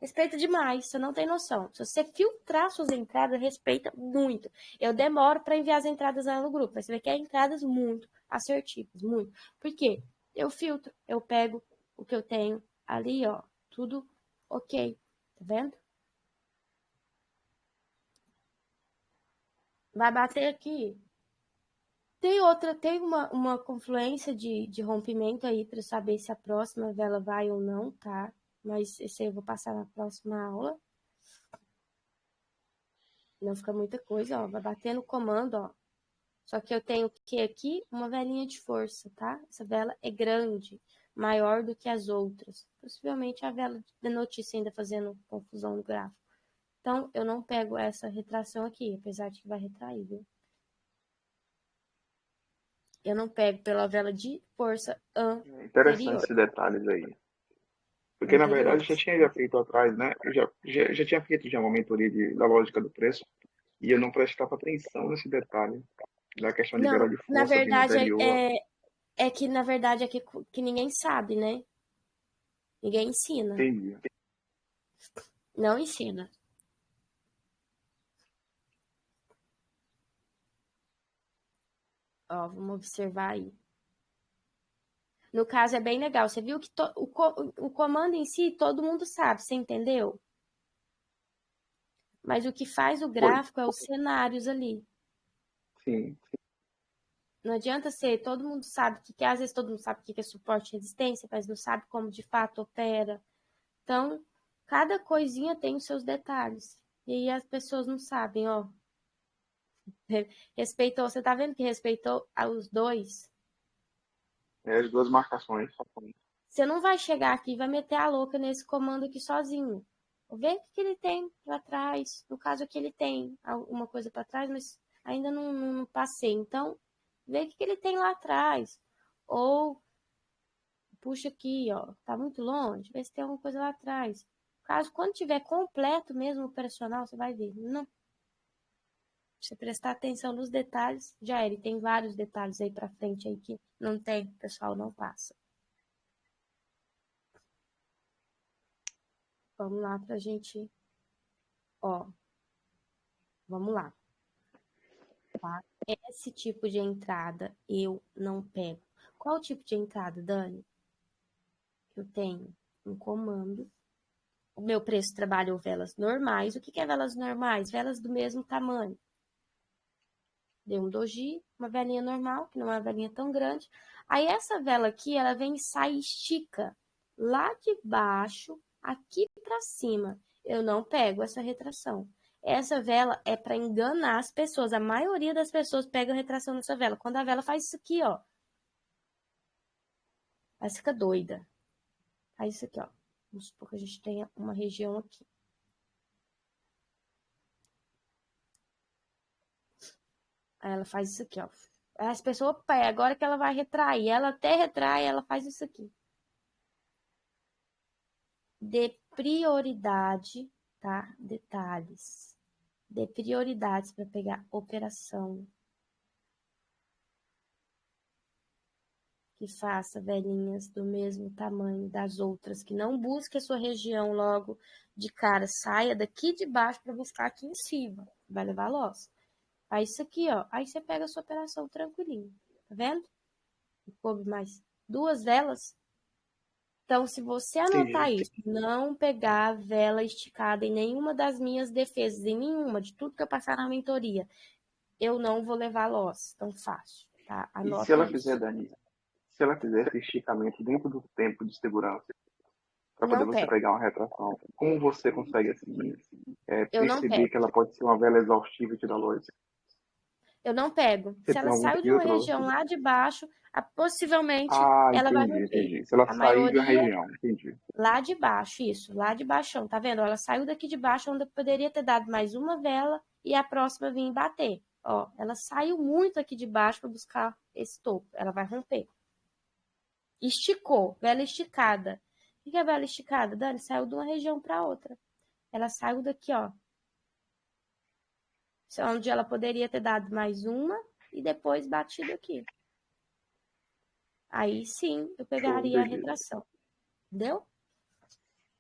Respeita demais, você não tem noção. Se você filtrar suas entradas, respeita muito. Eu demoro para enviar as entradas lá no grupo, mas você vê que é entradas muito assertivas, muito. Por quê? Eu filtro, eu pego o que eu tenho ali, ó, tudo ok. Tá vendo? Vai bater aqui. Tem uma confluência de rompimento aí para saber se a próxima vela vai ou não, tá? Mas esse aí eu vou passar na próxima aula. Não fica muita coisa, ó. Vai bater no comando, ó. Só que eu tenho que aqui uma velinha de força, tá? Essa vela é grande, maior do que as outras. Possivelmente a vela da notícia ainda fazendo confusão no gráfico. Então, eu não pego essa retração aqui, apesar de que vai retrair, viu? Eu não pego pela vela de força Interessante anterior. esses detalhes aí. Porque, na verdade, já tinha já feito atrás, né? Eu já tinha feito já uma mentoria da lógica do preço e eu não prestava atenção nesse detalhe da questão de vela Não, de na força vindo verdade, anterior. na verdade, é que ninguém sabe, né? Ninguém ensina. Entendi. Não ensina. Ó, vamos observar aí. No caso, é bem legal. Você viu que o comando em si, todo mundo sabe, você entendeu? Mas o que faz o Foi. gráfico é os cenários ali. Sim. Não adianta ser, todo mundo sabe que às vezes todo mundo sabe o que é suporte e resistência, mas não sabe como de fato opera. Então, cada coisinha tem os seus detalhes. E aí as pessoas não sabem, ó. Respeitou, você tá vendo que respeitou os dois? É as duas marcações. Você não vai chegar aqui e vai meter a louca nesse comando aqui sozinho. Vou ver o que ele tem para trás. No caso aqui ele tem alguma coisa para trás, mas ainda não passei. Então, vê o que ele tem lá atrás. Ou puxa aqui, ó. Tá muito longe, vê se tem alguma coisa lá atrás. Caso quando tiver completo mesmo o operacional, você vai ver. Não. Se você prestar atenção nos detalhes, já era. E tem vários detalhes aí para frente aí que não tem, o pessoal não passa. Vamos lá pra gente, ó. Vamos lá, tá? Esse tipo de entrada eu não pego. Qual tipo de entrada, Dani? Eu tenho um comando. O meu preço trabalhou velas normais. O que é velas normais? Velas do mesmo tamanho. Deu um doji, uma velinha normal, que não é uma velinha tão grande. Aí essa vela aqui, ela vem e sai e estica lá de baixo, aqui para cima. Eu não pego essa retração. Essa vela é para enganar as pessoas. A maioria das pessoas pega a retração nessa vela. Quando a vela faz isso aqui, ó, ela fica doida. Faz isso aqui, ó. Vamos supor que a gente tenha uma região aqui. Aí ela faz isso aqui, ó. As pessoas pegam, agora que ela vai retrair, ela até retrai, ela faz isso aqui. Dê prioridade, tá? Detalhes. Dê prioridades para pegar operação. Que faça velhinhas do mesmo tamanho das outras, que não busque a sua região logo de cara, saia daqui de baixo para buscar aqui em cima, vai levar loss. Faz isso aqui, ó, aí você pega a sua operação tranquilinho, tá vendo? Coube mais 2 velas. Então, se você anotar Entendi. isso, não pegar vela esticada em nenhuma das minhas defesas, em nenhuma, de tudo que eu passar na mentoria, eu não vou levar loss tão fácil, tá? E se Anota ela isso. fizer, Dani, se ela fizer esse esticamento dentro do tempo de segurança, para poder Não você pego. pegar uma retração, como você consegue assim, Eu não perceber pego. que ela pode ser uma vela exaustiva e te dar luz? Eu não pego. Você Se tem ela algum saiu de uma filtro? região lá de baixo, possivelmente Ah, ela vai entendi, romper. entendi. Se ela A sair de uma maioria região, entendi. lá de baixo, isso, lá de baixão, tá vendo? Ela saiu daqui de baixo, onde poderia ter dado mais uma vela e a próxima vir bater. Ó, ela saiu muito aqui de baixo para buscar esse topo. Ela vai romper. Esticou, vela esticada. O que é vela esticada? Dani, saiu de uma região para outra. Ela saiu daqui, ó. Onde ela poderia ter dado mais uma e depois batido aqui. Aí sim, eu Show, pegaria a entendi. retração. Entendeu?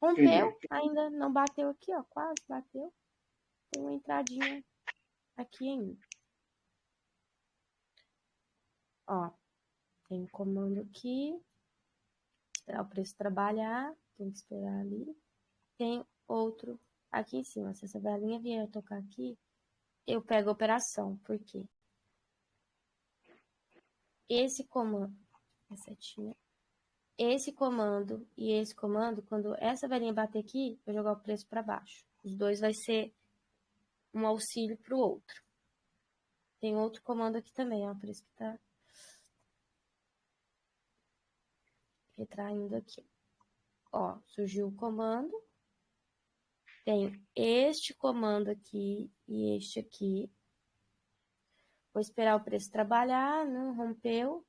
Entendi. Rompeu, ainda não bateu aqui, ó. Quase bateu. Tem uma entradinha aqui ainda. Ó, tem um comando aqui. Esperar o preço trabalhar. Tem que esperar ali. Tem outro aqui em cima. Se essa velinha vier tocar aqui, eu pego a operação. Por quê? Esse comando, esse comando e esse comando, quando essa velinha bater aqui, eu jogar o preço para baixo. Os dois vai ser um auxílio para o outro. Tem outro comando aqui também, ó, por isso que tá retraindo aqui. Ó, surgiu o comando. Tem este comando aqui e este aqui. Vou esperar o preço trabalhar, não rompeu.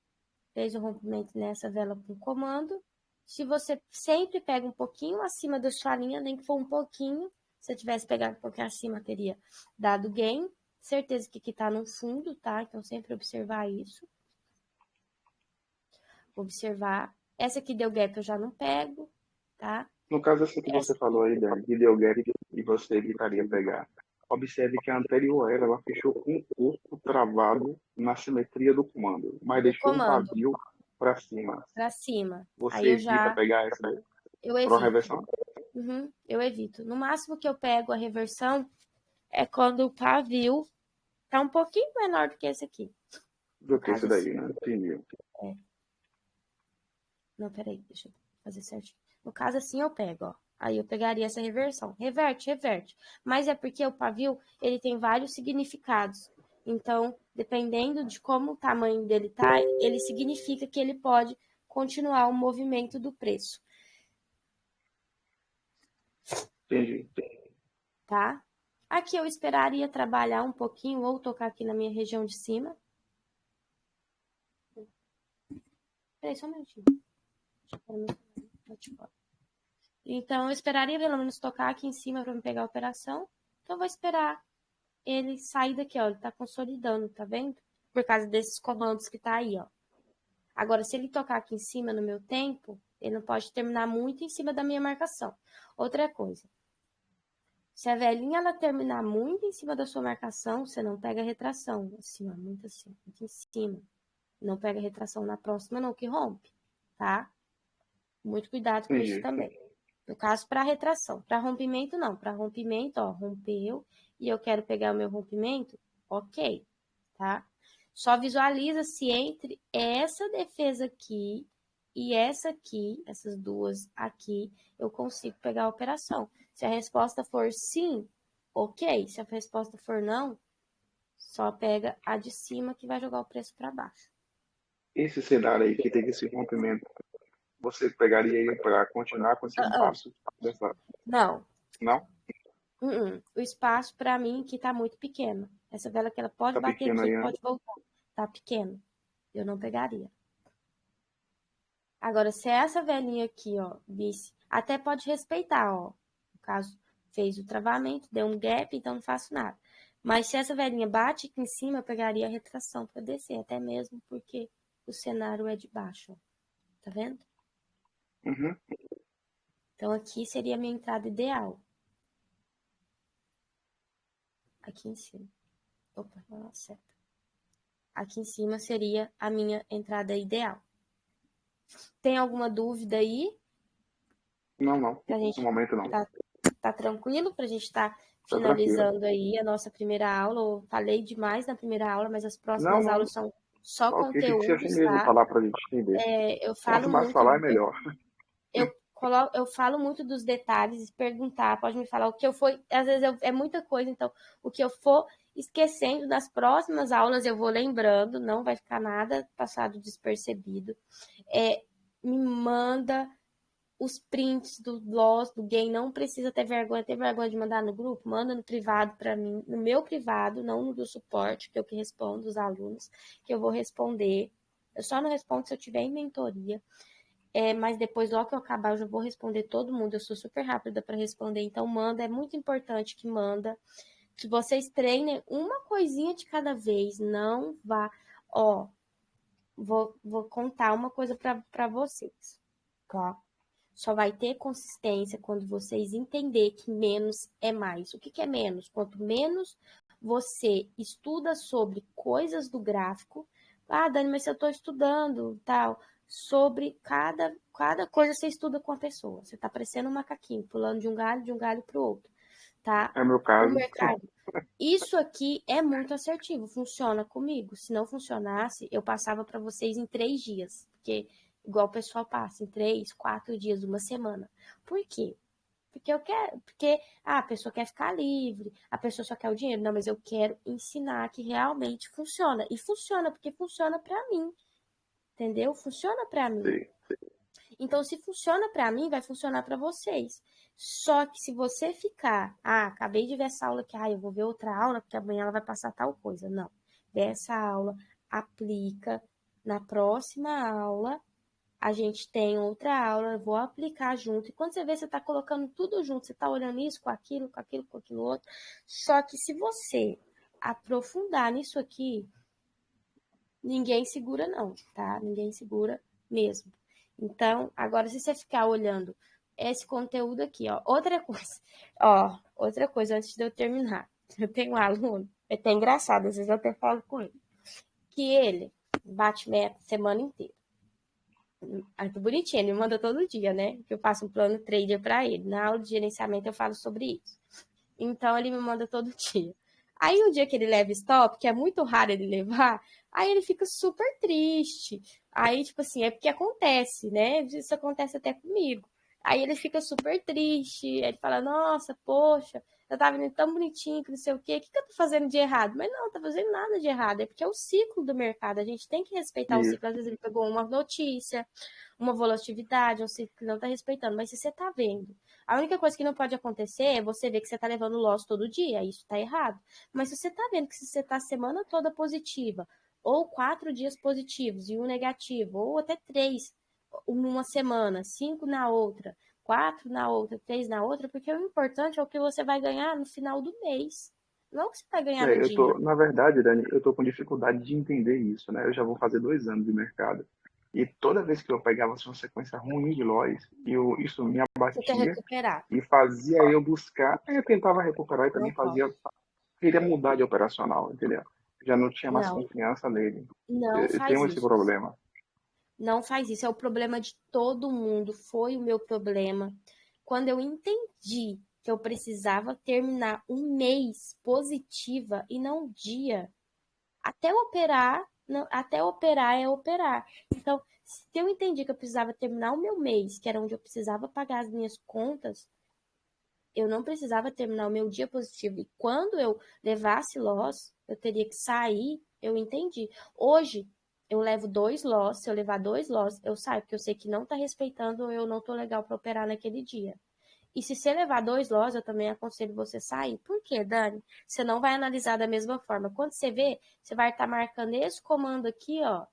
Fez o rompimento nessa vela com comando. Se você sempre pega um pouquinho acima da sua linha, nem que for um pouquinho, se eu tivesse pegado um pouquinho acima, teria dado gain. Certeza que aqui tá no fundo, tá? Então, sempre observar isso. Observar. Essa aqui deu gap, eu já não pego, tá? No caso, assim que você falou aí, Dani, de deu gap e você evitaria pegar. Observe que a anterior ela fechou com o corpo travado na simetria do comando, mas Do deixou um comando pavio para cima. pra cima. Aí Você eu evita já, pegar essa eu evito. pró-reversão Eu evito. No máximo que eu pego a reversão é quando o pavio tá um pouquinho menor do que esse aqui. do No que isso caso daí, assim. né? Entendi. Não, peraí, deixa eu fazer certinho. No caso assim eu pego, ó. Aí eu pegaria essa reversão. Reverte, reverte. Mas é porque o pavio, ele tem vários significados. Então, dependendo de como o tamanho dele tá, ele significa que ele pode continuar o movimento do preço, Entendi. tá? Aqui eu esperaria trabalhar um pouquinho ou tocar aqui na minha região de cima. Peraí, só um minutinho. Então, eu esperaria pelo menos tocar aqui em cima para me pegar a operação. Então, eu vou esperar ele sair daqui, ó. Ele tá consolidando, tá vendo? Por causa desses comandos que tá aí, ó. Agora, se ele tocar aqui em cima no meu tempo, ele não pode terminar muito em cima da minha marcação. Outra coisa. Se a velhinha ela terminar muito em cima da sua marcação, você não pega a retração. Assim, ó, muito assim, muito em cima. Não pega a retração na próxima, não, que rompe, tá? Muito cuidado com isso Entendi. também. No caso, para retração. Para rompimento, não. Para rompimento, ó, rompeu e eu quero pegar o meu rompimento, ok, tá? Só visualiza se entre essa defesa aqui e essa aqui, essas duas aqui, eu consigo pegar a operação. Se a resposta for sim, ok. Se a resposta for não, só pega a de cima que vai jogar o preço para baixo. Esse cenário aí que tem esse rompimento, você pegaria ele para continuar com esse espaço dessa. Não. Não? O espaço para mim que tá muito pequeno. Essa vela que ela pode Tá bater pequeno aqui, aí, né? pode voltar. Tá pequeno. eu não pegaria. Agora, se essa velhinha aqui, ó, visse, até pode respeitar, ó. No caso, fez o travamento, deu um gap, então não faço nada. Mas se essa velhinha bate aqui em cima, eu pegaria a retração para descer, até mesmo porque o cenário é de baixo, ó. Tá vendo? Uhum. Então, aqui seria a minha entrada ideal. Aqui em cima. Opa, não certo. Aqui em cima seria a minha entrada ideal. Tem alguma dúvida aí? Não, no gente momento não. tá tranquilo pra gente estar Tá tranquilo. finalizando aí a nossa primeira aula? Eu falei demais na primeira aula, mas as próximas Não, aulas são só ok, tem que ser assim conteúdos, mesmo, tá? falar pra gente entender. Eu Quanto falo mais muito, falar, é melhor. eu falo muito dos detalhes, perguntar, pode me falar o que eu for, às vezes é muita coisa, então o que eu for esquecendo nas próximas aulas eu vou lembrando, não vai ficar nada passado despercebido. Me manda os prints do loss, do game, não precisa ter vergonha de mandar no grupo, manda no privado para mim, no meu privado, não no do suporte, que eu que respondo os alunos, que eu vou responder. Eu só não respondo se eu tiver em mentoria. Mas depois, logo que eu acabar, eu já vou responder todo mundo. Eu sou super rápida para responder, então manda. É muito importante que manda. Que vocês treinem uma coisinha de cada vez. Não vá. Ó, vou contar uma coisa para vocês. Tá? Só vai ter consistência quando vocês entender que menos é mais. O que é menos? Quanto menos você estuda sobre coisas do gráfico. Ah, Dani, mas se eu estou estudando tal, sobre cada coisa você estuda com a pessoa. Você está parecendo um macaquinho, pulando de um galho para o outro, tá? É o meu O caso. mercado. Isso aqui é muito assertivo, funciona comigo. Se não funcionasse, eu passava para vocês em 3 dias, porque igual o pessoal passa em 3, 4 dias, uma semana. Por quê? Porque eu quero, porque a pessoa quer ficar livre, a pessoa só quer o dinheiro. Não, mas eu quero ensinar que realmente funciona. E funciona porque funciona para mim. Entendeu? Funciona para mim. Sim. Então, se funciona para mim, vai funcionar para vocês. Só que se você ficar, acabei de ver essa aula aqui, eu vou ver outra aula, porque amanhã ela vai passar tal coisa. Não. Vê essa aula, aplica. Na próxima aula, a gente tem outra aula, eu vou aplicar junto. E quando você vê, você está colocando tudo junto, você está olhando isso com aquilo, com aquilo, com aquilo outro. Só que se você aprofundar nisso aqui, ninguém segura não, tá? Ninguém segura mesmo. Então, agora se você ficar olhando esse conteúdo aqui, outra coisa antes de eu terminar. Eu tenho um aluno, é até engraçado, às vezes eu até falo com ele, que ele bate meta semana inteira. Muito bonitinho, ele me manda todo dia, né? Que eu faço um plano trader para ele. Na aula de gerenciamento eu falo sobre isso. Então ele me manda todo dia. Aí o dia que ele leva stop, que é muito raro ele levar, aí ele fica super triste. Aí, tipo assim, é porque acontece, né? Isso acontece até comigo. Aí ele fica super triste, ele fala, nossa, poxa, eu tava indo tão bonitinho, que não sei o quê, o que eu tô fazendo de errado? Mas não, tá fazendo nada de errado, é porque é o ciclo do mercado, a gente tem que respeitar o Isso. ciclo. Às vezes ele pegou uma notícia, uma volatilidade, um ciclo que não tá respeitando, mas se você tá vendo, a única coisa que não pode acontecer é você ver que você tá levando loss todo dia, isso tá errado. Mas se você tá vendo que se você tá a semana toda positiva, ou 4 dias positivos e um negativo, ou até 3 numa semana, 5 na outra, 4 na outra, 3 na outra, porque o importante é o que você vai ganhar no final do mês. Não o que você vai ganhar no dia. Na verdade, Dani, eu tô com dificuldade de entender isso, né? Eu já vou fazer 2 anos de mercado. E toda vez que eu pegava assim, uma sequência ruim de lojas, isso me Você quer abatia recuperar. e fazia eu buscar. Aí eu tentava recuperar e Não também pode. queria mudar de operacional, entendeu? Já não tinha mais Não, confiança nele. não Eu faz tenho esse isso. problema. Não faz isso. É o problema de todo mundo. Foi o meu problema. Quando eu entendi que eu precisava terminar um mês positiva e não um dia. Até operar é operar. Então, se eu entendi que eu precisava terminar o meu mês, que era onde eu precisava pagar as minhas contas, eu não precisava terminar o meu dia positivo. E quando eu levasse loss, eu teria que sair, eu entendi. Hoje, eu levo 2 loss, se eu levar 2 loss, eu saio, porque eu sei que não tá respeitando, eu não tô legal para operar naquele dia. E se você levar 2 loss, eu também aconselho você sair. Por quê, Dani? Você não vai analisar da mesma forma. Quando você vê, você vai estar marcando esse comando aqui, ó,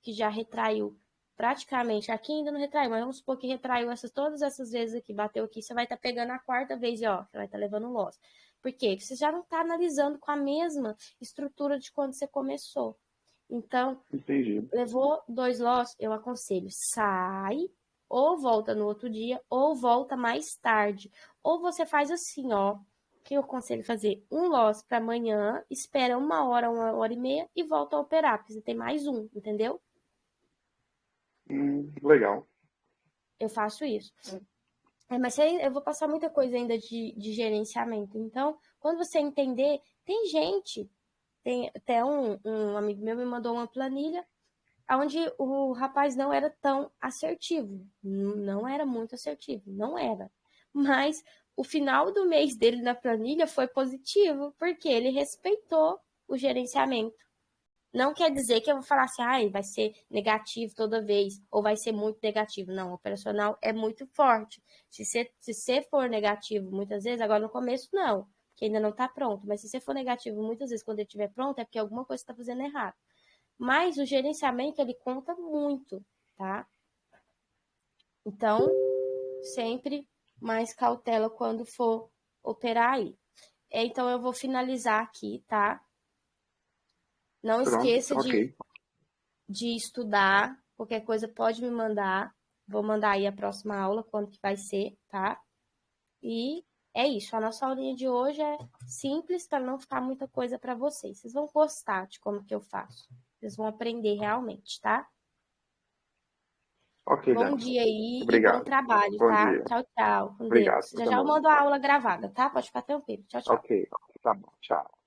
que já retraiu praticamente, aqui ainda não retraiu, mas vamos supor que retraiu todas essas vezes aqui, bateu aqui, você vai estar pegando a quarta vez e ó, você vai estar levando loss. Por quê? Porque você já não está analisando com a mesma estrutura de quando você começou. Então, Entendi. levou 2 loss, eu aconselho, sai, ou volta no outro dia, ou volta mais tarde. Ou você faz assim, ó, que eu aconselho fazer um loss para amanhã, espera 1 hora e meia e volta a operar, porque você tem mais um, entendeu? Legal. Eu faço isso. Mas eu vou passar muita coisa ainda de gerenciamento. Então, quando você entender, tem gente, tem até um amigo meu me mandou uma planilha onde o rapaz não era tão assertivo. Não era muito assertivo, não era. Mas o final do mês dele na planilha foi positivo, porque ele respeitou o gerenciamento. Não quer dizer que eu vou falar assim, vai ser negativo toda vez, ou vai ser muito negativo. Não, o operacional é muito forte. Se você for negativo muitas vezes, agora no começo não, que ainda não está pronto. Mas se você for negativo muitas vezes quando ele estiver pronto, é porque alguma coisa está fazendo errado. Mas o gerenciamento, ele conta muito, tá? Então, sempre mais cautela quando for operar aí. Então, eu vou finalizar aqui, tá? Não Pronto, esqueça ok. de estudar. Qualquer coisa pode me mandar. Vou mandar aí a próxima aula, quando que vai ser, tá? E é isso. A nossa aulinha de hoje é simples para não ficar muita coisa para vocês. Vocês vão gostar de como que eu faço. Vocês vão aprender realmente, tá? Ok, Bom Dani. dia aí e bom Obrigado. trabalho, Bom tá? dia. Tchau, tchau. Com Obrigado, Deus. você Já já eu também. mando a aula gravada, tá? Pode ficar tranquilo. Tchau, tchau. Ok, tá bom. Tchau.